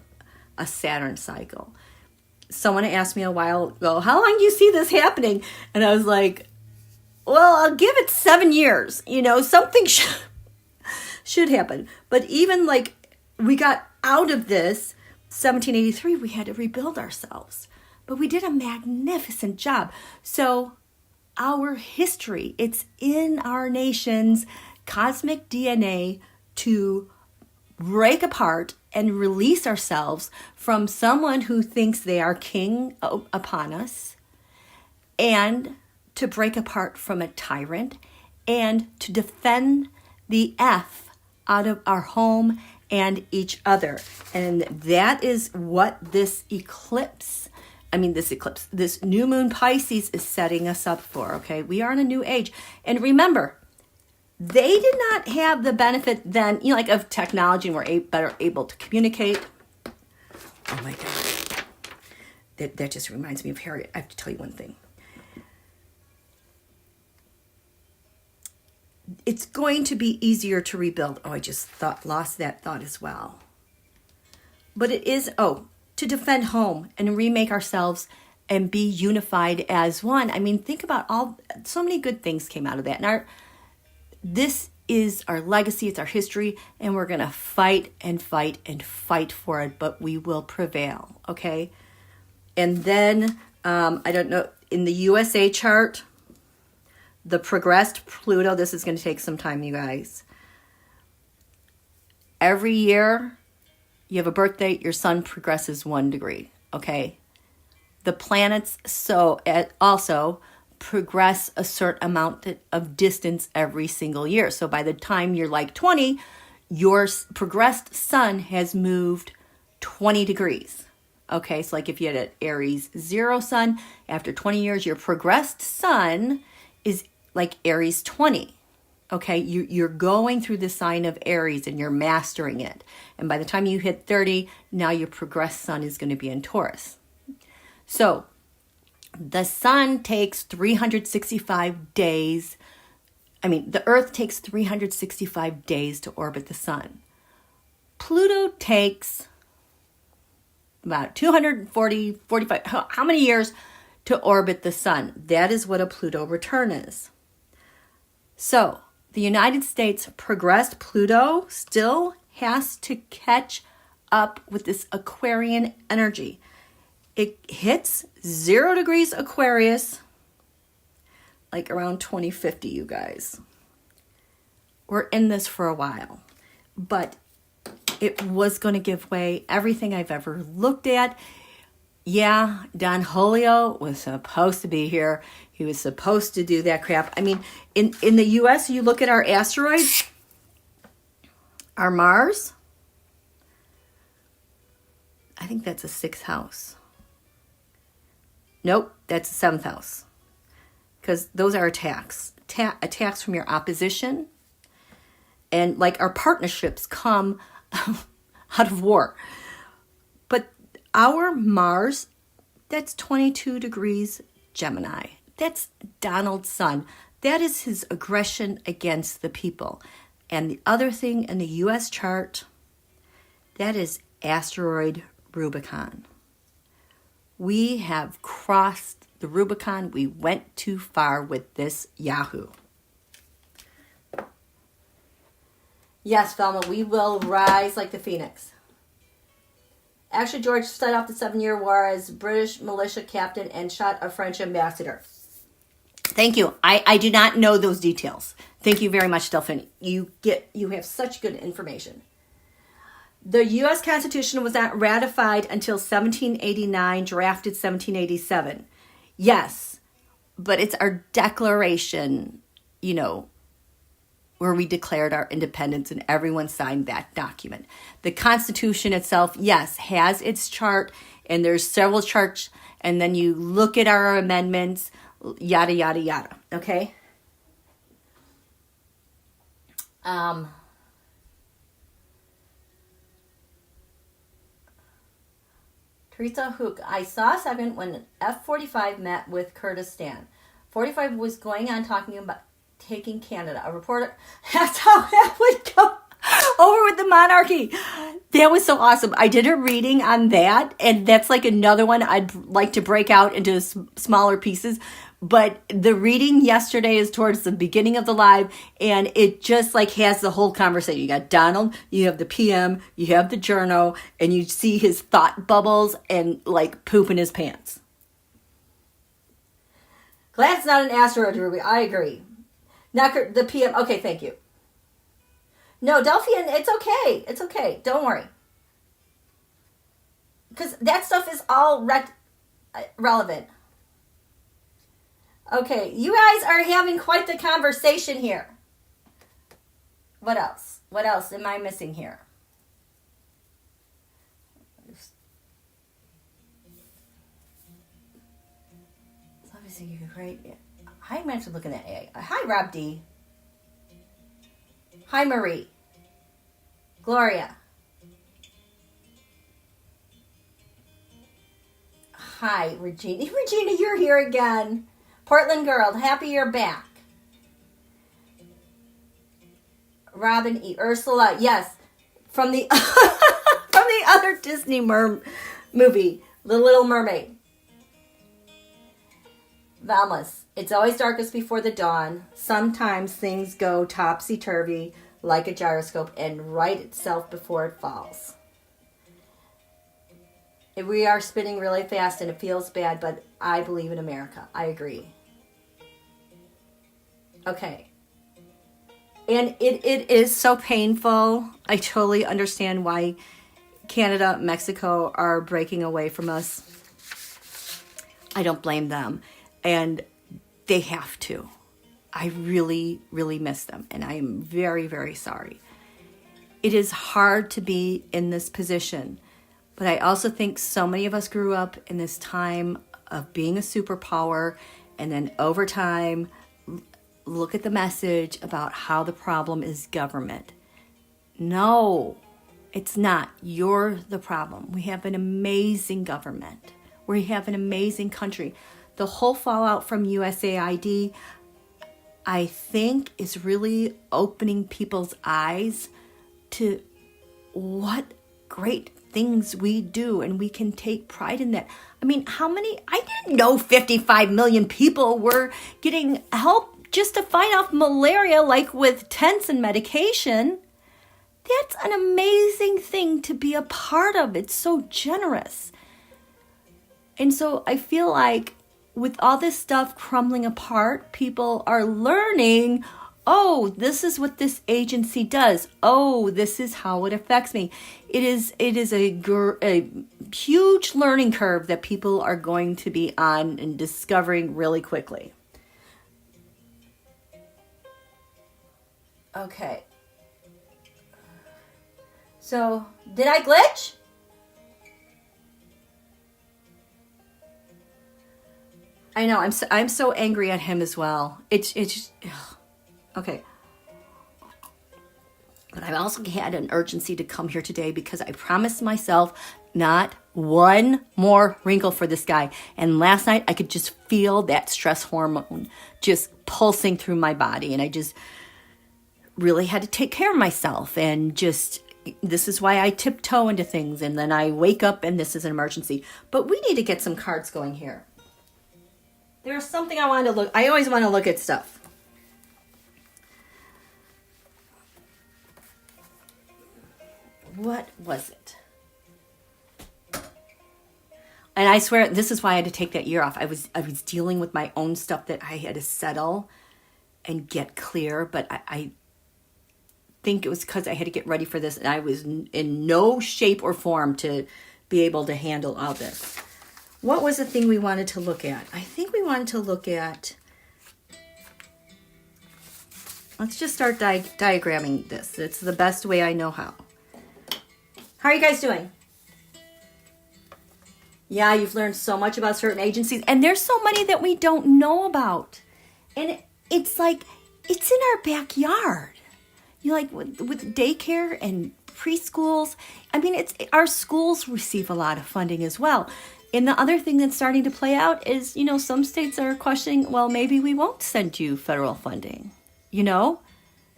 a Saturn cycle. Someone asked me a while ago, how long do you see this happening? And I was like, well, I'll give it 7 years. Something should happen. But even like we got out of this 1783, we had to rebuild ourselves. But we did a magnificent job. So our history, it's in our nation's cosmic DNA to break apart and release ourselves from someone who thinks they are king upon us, and to break apart from a tyrant, and to defend the F out of our home and each other. And that is what this new moon Pisces is setting us up for, okay? We are in a new age. And remember, they did not have the benefit then, of technology, and we're better able to communicate. Oh my God. That just reminds me of Harriet. I have to tell you one thing. It's going to be easier to rebuild. Oh, I just lost that thought as well. But it is, to defend home and remake ourselves and be unified as one. I mean, think about so many good things came out of that. And this is our legacy, it's our history, and we're going to fight and fight and fight for it, but we will prevail, okay? And then, I don't know, in the USA chart, the progressed Pluto, this is going to take some time, you guys. Every year, you have a birthday, your sun progresses 1 degree, okay? The planets also progress a certain amount of distance every single year. So by the time you're like 20, your progressed sun has moved 20 degrees. Okay, so like if you had an Aries 0 sun, after 20 years, your progressed sun is like Aries 20. Okay, you're going through the sign of Aries and you're mastering it. And by the time you hit 30, now your progressed sun is going to be in Taurus. So the sun takes 365 days. The Earth takes 365 days to orbit the sun. Pluto takes about 240, 45, how many years to orbit the sun? That is what a Pluto return is. So the United States progressed Pluto still has to catch up with this Aquarian energy. It hits 0 degrees Aquarius like around 2050, you guys. We're in this for a while, but it was going to give way. Everything I've ever looked at. Yeah, Don Julio was supposed to be here. He was supposed to do that crap. In the U.S., you look at our asteroids, our Mars. I think that's a 6th house. Nope, that's a 7th house. Because those are attacks. Attacks from your opposition. And like our partnerships come out of war. But our Mars, that's 22 degrees Gemini. That's Donald's sun. That is his aggression against the people. And the other thing in the U.S. chart, that is asteroid Rubicon. We have crossed the Rubicon. We went too far with this Yahoo. Yes, Velma, we will rise like the phoenix. Actually, George started off the 7-year war as British militia captain and shot a French ambassador. Thank you. I do not know those details. Thank you very much, Delphine. You have such good information. The U.S. Constitution was not ratified until 1789, drafted 1787. Yes, but it's our declaration, where we declared our independence and everyone signed that document. The Constitution itself, yes, has its chart, and there's several charts, and then you look at our amendments, yada, yada, yada, okay? Teresa Hook, I saw a segment when F-45 met with Kurdistan. 45 was going on talking about taking Canada. A reporter, that's how that would go over with the monarchy. That was so awesome. I did a reading on that, and that's like another one I'd like to break out into smaller pieces. But the reading yesterday is towards the beginning of the live, and it just like has the whole conversation. You got Donald, you have the PM, you have the journo, and you see his thought bubbles and like poop in his pants. Glad it's not an asteroid, Ruby. I agree. Not the PM. Okay, thank you. No, Delphian, it's okay. It's okay. Don't worry. Because that stuff is all relevant. Okay, you guys are having quite the conversation here. What else? What else am I missing here? It's obviously great. Hi, I'm actually looking at A. Hi, Rob D. Hi, Marie. Gloria. Hi, Regina. Regina, you're here again. Portland girl, happy you're back. Robin E. Ursula, yes, from the from the other Disney movie, The Little Mermaid. Valmus, it's always darkest before the dawn. Sometimes things go topsy-turvy like a gyroscope and right itself before it falls. We are spinning really fast and it feels bad, but I believe in America. I agree. Okay. And it is so painful. I totally understand why Canada, Mexico are breaking away from us. I don't blame them. And they have to. I really, really miss them. And I am very, very sorry. It is hard to be in this position. But I also think so many of us grew up in this time of being a superpower. And then over time, look at the message about how the problem is government. No, it's not. You're the problem. We have an amazing government. We have an amazing country. The whole fallout from USAID, I think, is really opening people's eyes to what great things we do, and we can take pride in that. I mean, I didn't know 55 million people were getting help just to fight off malaria, like with tents and medication. That's an amazing thing to be a part of. It's so generous. And so I feel like with all this stuff crumbling apart, people are learning, oh, this is what this agency does. Oh, this is how it affects me. It is a huge learning curve that people are going to be on and discovering really quickly. Okay. So, did I glitch? I know, I'm so angry at him as well. It's just, ugh. Okay. But I also had an urgency to come here today because I promised myself not one more wrinkle for this guy. And last night I could just feel that stress hormone just pulsing through my body. And I just really had to take care of myself. And just, this is why I tiptoe into things. And then I wake up and this is an emergency. But we need to get some cards going here. There's something I wanted to look. I always want to look at stuff. What was it? And I swear, this is why I had to take that year off. I was dealing with my own stuff that I had to settle and get clear. But I think it was because I had to get ready for this. And I was in no shape or form to be able to handle all this. What was the thing we wanted to look at? I think we wanted to look at... Let's just start diagramming this. It's the best way I know how. How are you guys doing? Yeah, you've learned so much about certain agencies. And there's so many that we don't know about. And it's like, it's in our backyard. You like, with daycare and preschools. I mean, our schools receive a lot of funding as well. And the other thing that's starting to play out is, some states are questioning, well, maybe we won't send you federal funding.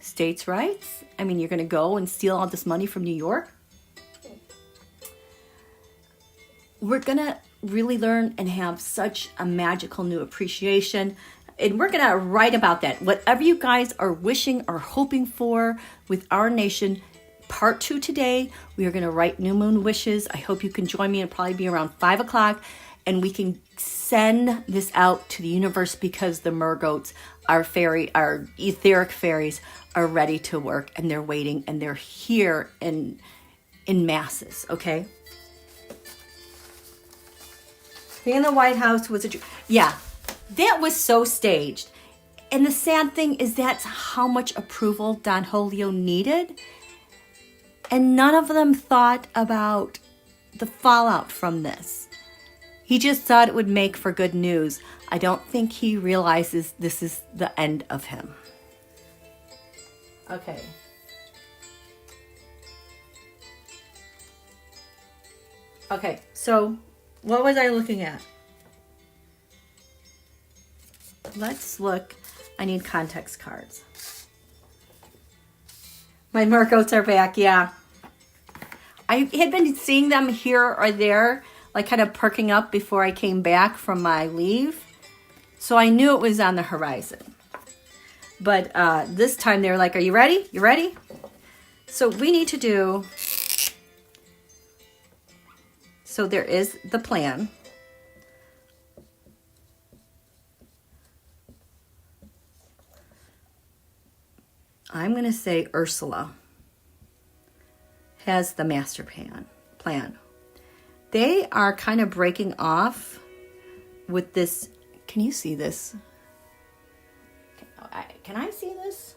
States' rights. I mean, you're going to go and steal all this money from New York. We're going to really learn and have such a magical new appreciation. And we're going to write about that. Whatever you guys are wishing or hoping for with our nation, Part 2 today, we are going to write new moon wishes. I hope you can join me. It'll probably be around 5 o'clock. And we can send this out to the universe because the mergoats, our etheric fairies, are ready to work. And they're waiting. And they're here in masses. Okay? Being in the White House was yeah, that was so staged. And the sad thing is that's how much approval Don Julio needed. And none of them thought about the fallout from this. He just thought it would make for good news. I don't think he realizes this is the end of him. Okay. Okay, so what was I looking at? Let's look. I need context cards. My mergoats are back, yeah. I had been seeing them here or there, like kind of perking up before I came back from my leave. So I knew it was on the horizon. But this time they were like, are you ready? You ready? So we need to do... So there is the plan. I'm going to say Ursula has the master plan. plan. They are kind of breaking off with this. Can you see this? Can I see this?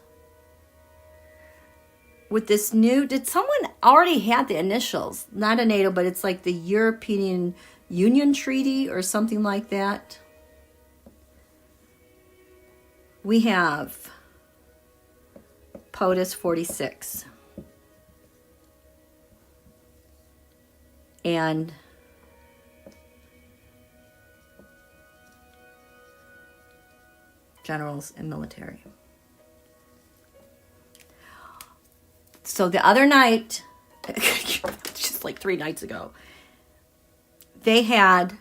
With this new, did someone already had the initials? Not a NATO, but it's like the European Union Treaty or something like that. We have POTUS 46. And generals and military. So the other night, just like 3 nights ago, they had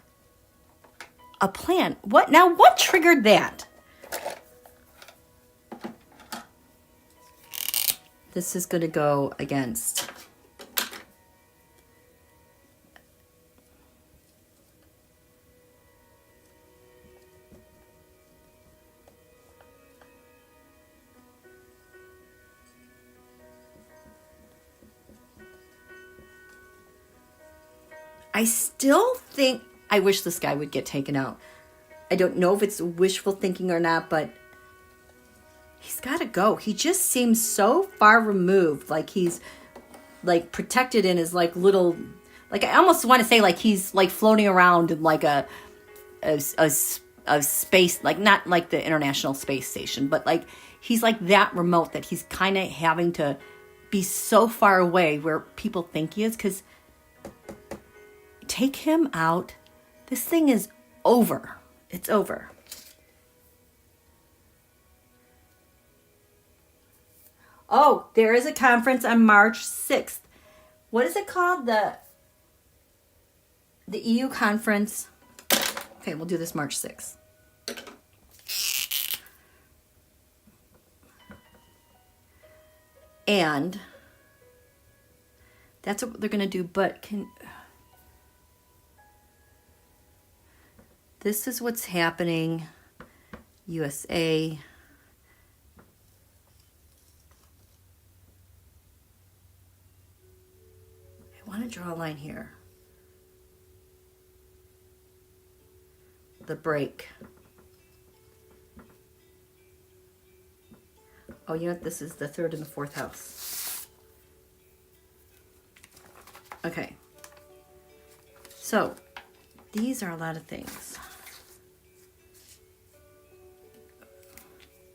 a plan. What triggered that? This is going to go against. I still think, I wish this guy would get taken out. I don't know if it's wishful thinking or not, but he's got to go. He just seems so far removed, like he's like protected in his like little, like I almost want to say like he's like floating around in like a space, like not like the International Space Station, but like he's like that remote that he's kind of having to be so far away where people think he is, because take him out. This thing is over. It's over. Oh, there is a conference on March 6th. What is it called? The EU conference. Okay, we'll do this March 6th. And that's what they're going to do, but this is what's happening. USA. I want to draw a line here. The break. Oh, you know what? This is the 3rd and the 4th house. Okay. So, these are a lot of things.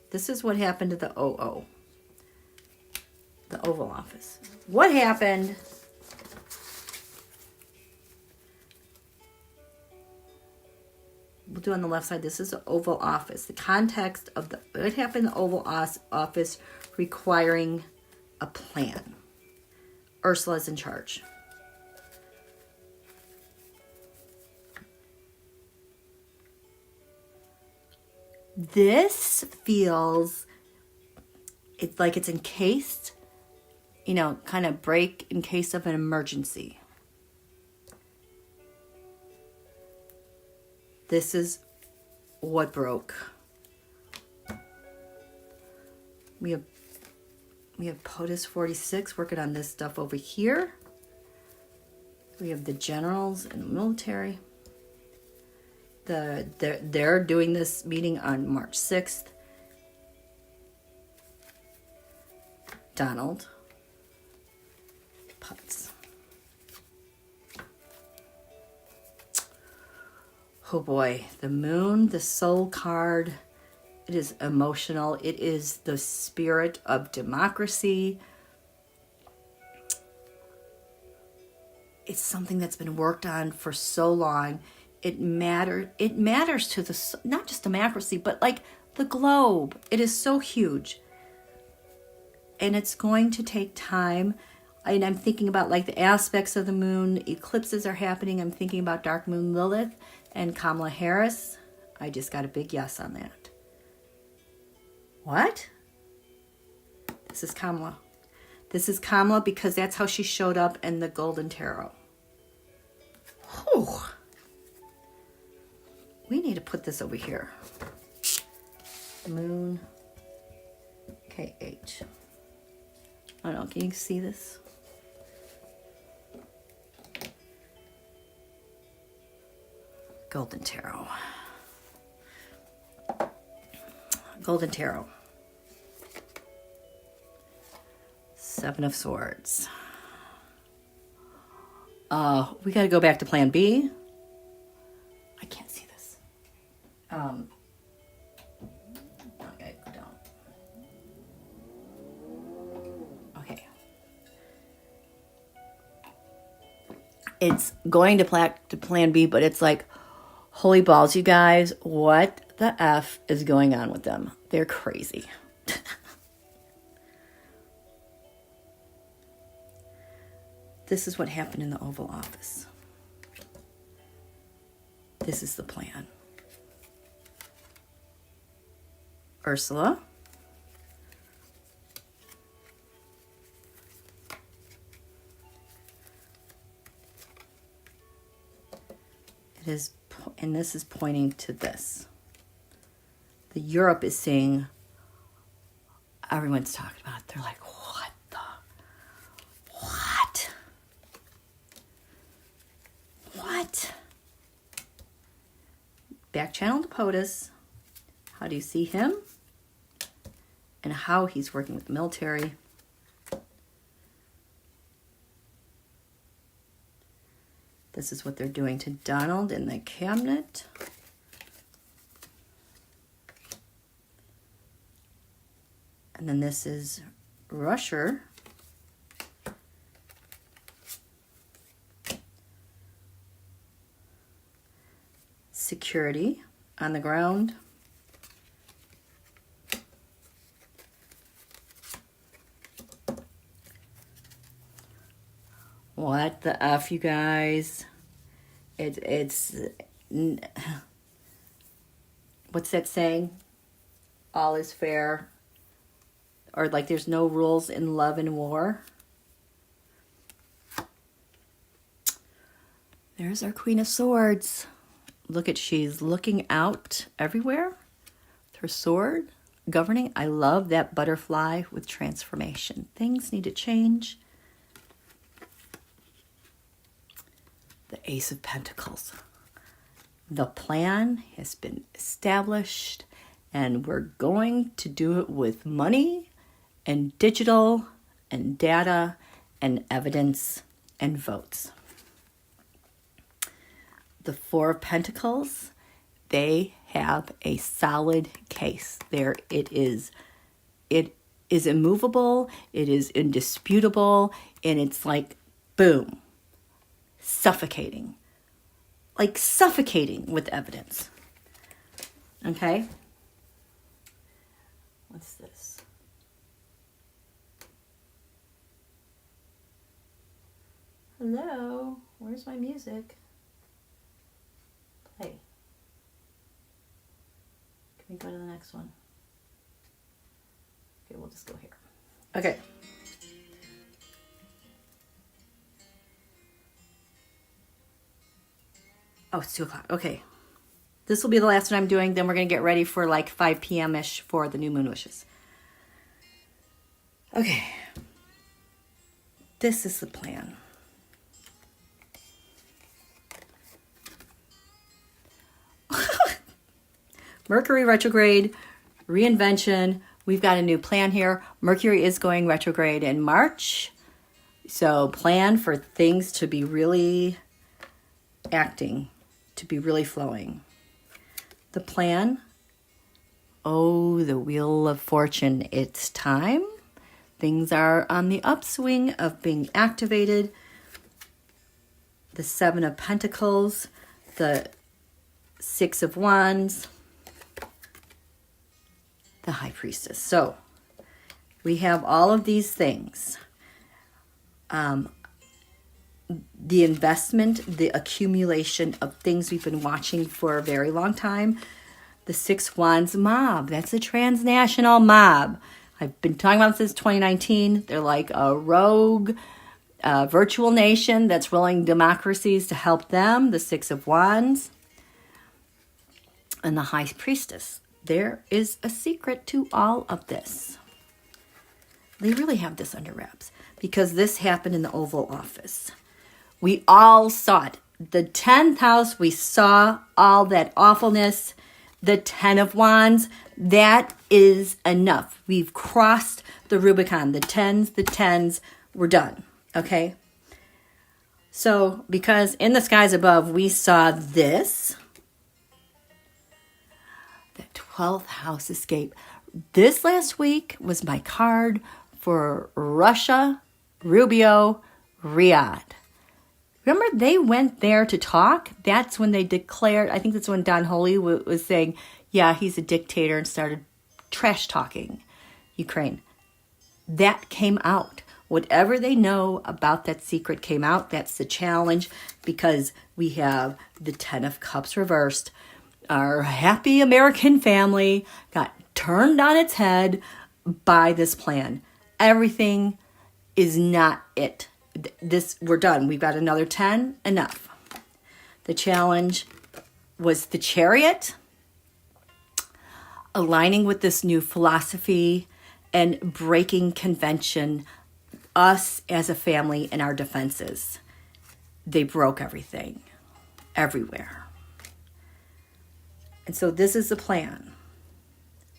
This is what happened to the OO. The Oval Office. What happened? We'll do on the left side. This is the Oval Office. The context of what happened in the Oval Office requiring a plan. Ursula's in charge. This feels it's like it's encased, you know, kind of break in case of an emergency. This is what broke. We have POTUS 46 working on this stuff over here. We have the generals and the military. They're doing this meeting on March 6th. Donald. Putz. Oh boy, the moon, the soul card. It is emotional. It is the spirit of democracy. It's something that's been worked on for so long. It matters to the, not just democracy, but like the globe. It is so huge. And it's going to take time. And I'm thinking about like the aspects of the moon. Eclipses are happening. I'm thinking about Dark Moon Lilith and Kamala Harris. I just got a big yes on that. What? This is Kamala. This is Kamala because that's how she showed up in the Golden Tarot. Whew. We need to put this over here. Moon. KH. I don't know. Can you see this? Golden Tarot. Golden Tarot. Seven of Swords. We got to go back to plan B. I can't see this. Okay, don't. Okay. It's going to plan B, but it's like, holy balls, you guys, what the F is going on with them? They're crazy. This is what happened in the Oval Office. This is the plan. Ursula. It is, and this is pointing to this. The Europe is saying, everyone's talking about it. They're like, what the? What? What? Back channel to POTUS. How do you see him? And how he's working with the military. This is what they're doing to Donald in the cabinet. And then this is Russia. Security on the ground. What the F, you guys? It's what's that saying? All is fair. Or like there's no rules in love and war. There's our Queen of Swords. Look at, she's looking out everywhere with her sword, governing. I love that butterfly with transformation. Things need to change. The Ace of Pentacles. The plan has been established, and we're going to do it with money and digital and data and evidence and votes. The Four of Pentacles, they have a solid case. It is immovable, it is indisputable, and it's like, boom, suffocating. Like suffocating with evidence. Okay? What's this? Hello? Where's my music? Play. Can we go to the next one? Okay, we'll just go here. Okay. Oh, it's 2 o'clock. Okay. This will be the last one I'm doing. Then we're going to get ready for like 5 p.m.-ish for the new moon wishes. Okay. This is the plan. Mercury retrograde, reinvention. We've got a new plan here. Mercury is going retrograde in March. So plan for things to be really acting, to be really flowing. The plan, oh, the Wheel of Fortune. It's time. Things are on the upswing of being activated. The Seven of Pentacles, the Six of Wands, the High Priestess. So we have all of these things. The investment, the accumulation of things we've been watching for a very long time. The Six Wands mob. That's a transnational mob. I've been talking about this since 2019. They're like a rogue virtual nation that's willing democracies to help them. The Six of Wands. And the High Priestess. There is a secret to all of this. They really have this under wraps because this happened in the Oval Office. We all saw it. the 10th house, we saw all that awfulness. The 10 of Wands, that is enough. We've crossed the Rubicon. The 10s, we're done. Okay? So, because in the skies above, we saw this. The 12th house escape. This last week was my card for Russia, Rubio, Riyadh. Remember, they went there to talk. That's when they declared, I think that's when Don Holy was saying, yeah, he's a dictator, and started trash talking Ukraine. That came out. Whatever they know about that secret came out. That's the challenge, because we have the 10 of Cups reversed. Our happy American family got turned on its head by this plan. Everything is not it. We're done. We've got another 10. Enough. The challenge was the Chariot, aligning with this new philosophy and breaking convention, us as a family and our defenses. They broke everything, everywhere. And so this is the plan.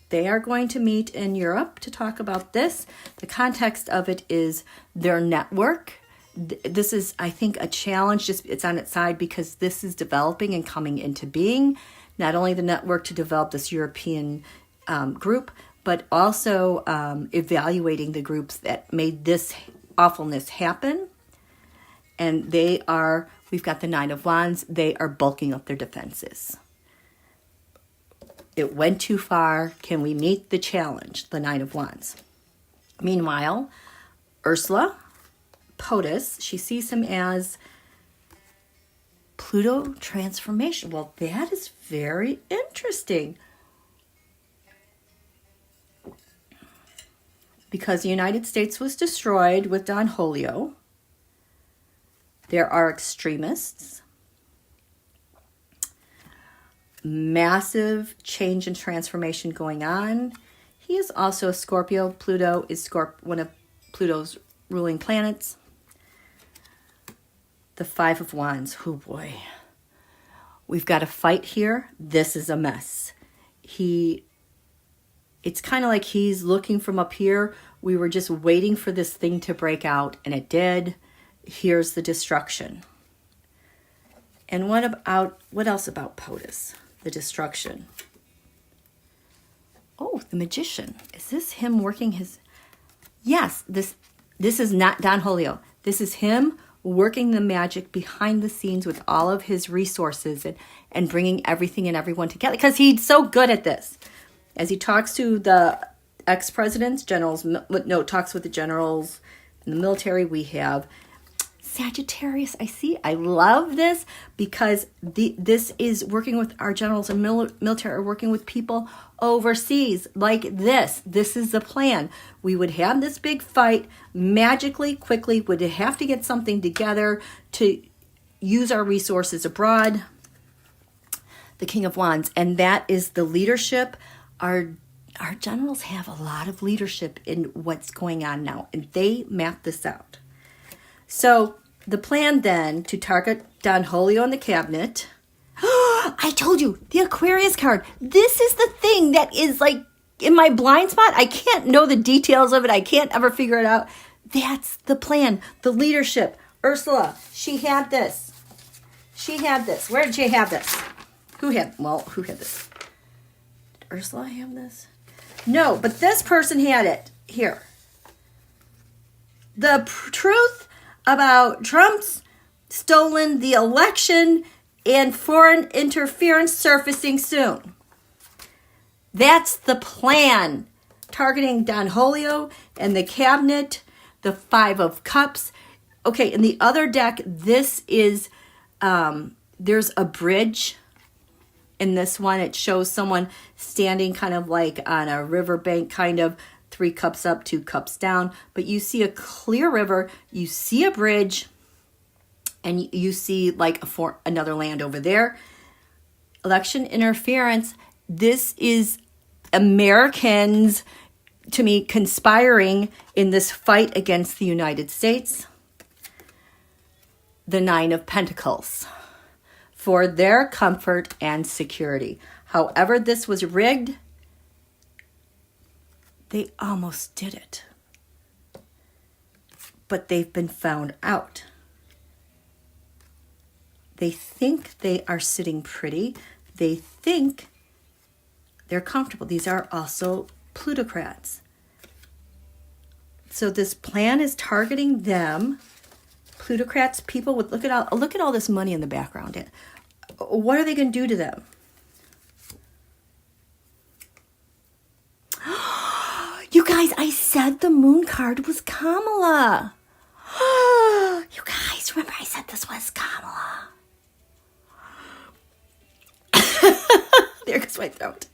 They are going to meet in Europe to talk about this. The context of it is their network. This is, I think, a challenge. Just it's on its side because this is developing and coming into being. Not only the network to develop this European group, but also evaluating the groups that made this awfulness happen. And we've got the 9 of Wands. They are bulking up their defenses. It went too far. Can we meet the challenge? The 9 of Wands. Meanwhile, Ursula, POTUS, she sees him as Pluto transformation. Well, that is very interesting. Because the United States was destroyed with Don Julio. There are extremists. Massive change and transformation going on. He is also a Scorpio. Pluto is one of Pluto's ruling planets. The 5 of Wands. Oh boy. We've got a fight here. This is a mess. It's kind of like he's looking from up here. We were just waiting for this thing to break out, and it did. Here's the destruction. And what else about POTUS? The destruction. Oh, the Magician. Is this him working his... Yes, this is not Don Julio. This is him working the magic behind the scenes with all of his resources and bringing everything and everyone together, because he's so good at this. As he talks to the ex-presidents, talks with the generals in the military, we have Sagittarius. I love this because this is working with our generals and military, are working with people overseas like this. This is the plan. We would have this big fight magically, quickly, would have to get something together to use our resources abroad. The King of Wands, and that is the leadership. Our generals have a lot of leadership in what's going on now, and they map this out. So the plan then to target Don Julio in the cabinet. I told you, the Aquarius card. This is the thing that is like in my blind spot. I can't know the details of it. I can't ever figure it out. That's the plan, the leadership. Ursula, she had this. Where did she have this? Who had this? Did Ursula have this? No, but this person had it. Here. The truth about Trump's stolen the election and foreign interference surfacing soon. That's the plan. Targeting Don Julio and the cabinet, the 5 of Cups. Okay, in the other deck, this is, there's a bridge. In this one, it shows someone standing kind of like on a riverbank, kind of 3 cups up, 2 cups down. But you see a clear river, you see a bridge, and you see like another land over there. Election interference. This is Americans, to me, conspiring in this fight against the United States. The 9 of Pentacles. for their comfort and security. However, this was rigged, they almost did it. But they've been found out. They think they are sitting pretty. They think they're comfortable. These are also plutocrats. So this plan is targeting them. Plutocrats, people with, look at all this money in the background. What are they going to do to them? You guys, I said the moon card was KAMALAAA. You guys, remember I said this was KAMALAAA. There goes my throat.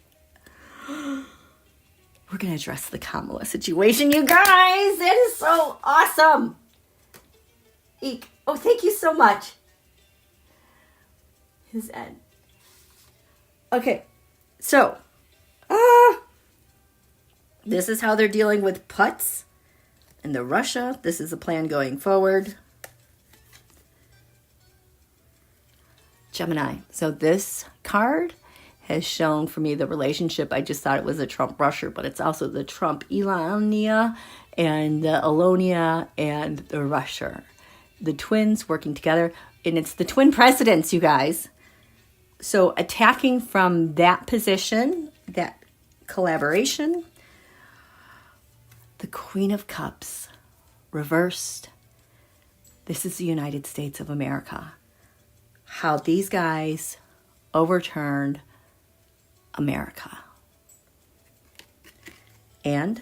We're going to address the KAMALAAA situation, you guys. It is so awesome. Eek. Oh, thank you so much. His end. Okay, so this is how they're dealing with POTUS and the Russia. This is the plan going forward. Gemini. So this card has shown for me the relationship. I just thought it was a Trump-Russia, but it's also the Trump-Elonia and the Alonia and the Russia. The twins working together, and it's the twin presidents, you guys. So attacking from that position, that collaboration, the Queen of Cups, reversed. This is the United States of America. How these guys overturned America. And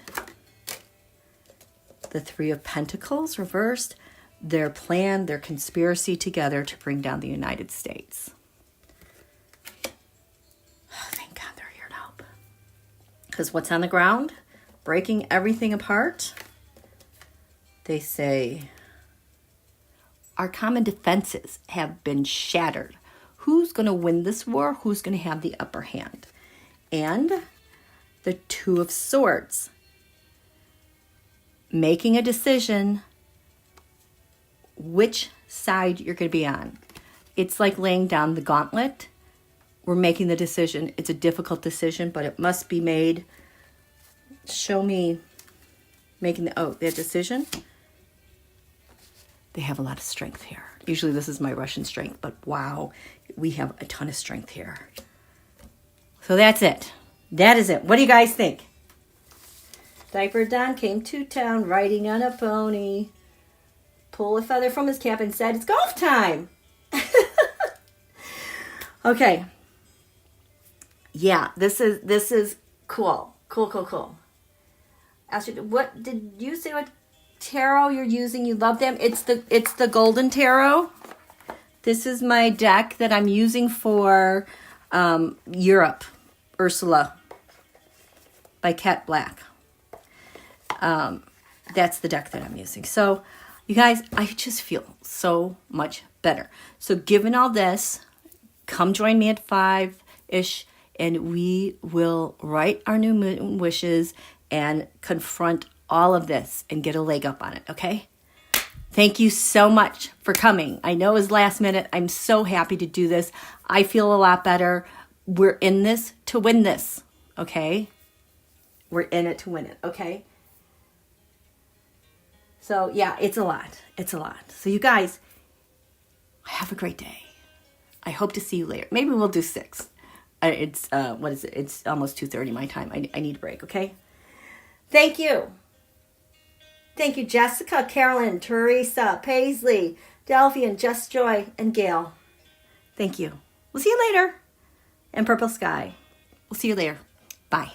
the Three of Pentacles reversed. Their plan, their conspiracy together to bring down the United States. Oh, thank God they're here to help. Because what's on the ground? Breaking everything apart. They say, our common defenses have been shattered. Who's going to win this war? Who's going to have the upper hand? And the Two of Swords. Making a decision which side you're going to be on. It's like laying down the gauntlet. We're making the decision. It's a difficult decision, but it must be made. Show me making that decision. They have a lot of strength here. Usually this is my Russian strength, but wow, we have a ton of strength here. So that's it. That is it. What do you guys think? Diaper Don came to town riding on a pony. Pulled a feather from his cap and said, it's golf time. Okay. Yeah, this is cool. Cool. Astrid, what did you say what tarot you're using? You love them? It's the Golden Tarot. This is my deck that I'm using for Europe. Ursula by Cat Black. That's the deck that I'm using. So, you guys, I just feel so much better. So, given all this, come join me at 5-ish, and we will write our new moon wishes and confront all of this and get a leg up on it, okay? Thank you so much for coming. I know it was last minute. I'm so happy to do this. I feel a lot better. We're in this to win this, okay? We're in it to win it, okay? So, yeah, it's a lot. It's a lot. So, you guys, have a great day. I hope to see you later. Maybe we'll do 6. It's, what is it? It's almost 2:30 my time. I need a break, okay? Thank you. Thank you, Jessica, Carolyn, Teresa, Paisley, Delphian, Just Joy, and Gail. Thank you. We'll see you later. And Purple Sky. We'll see you later. Bye.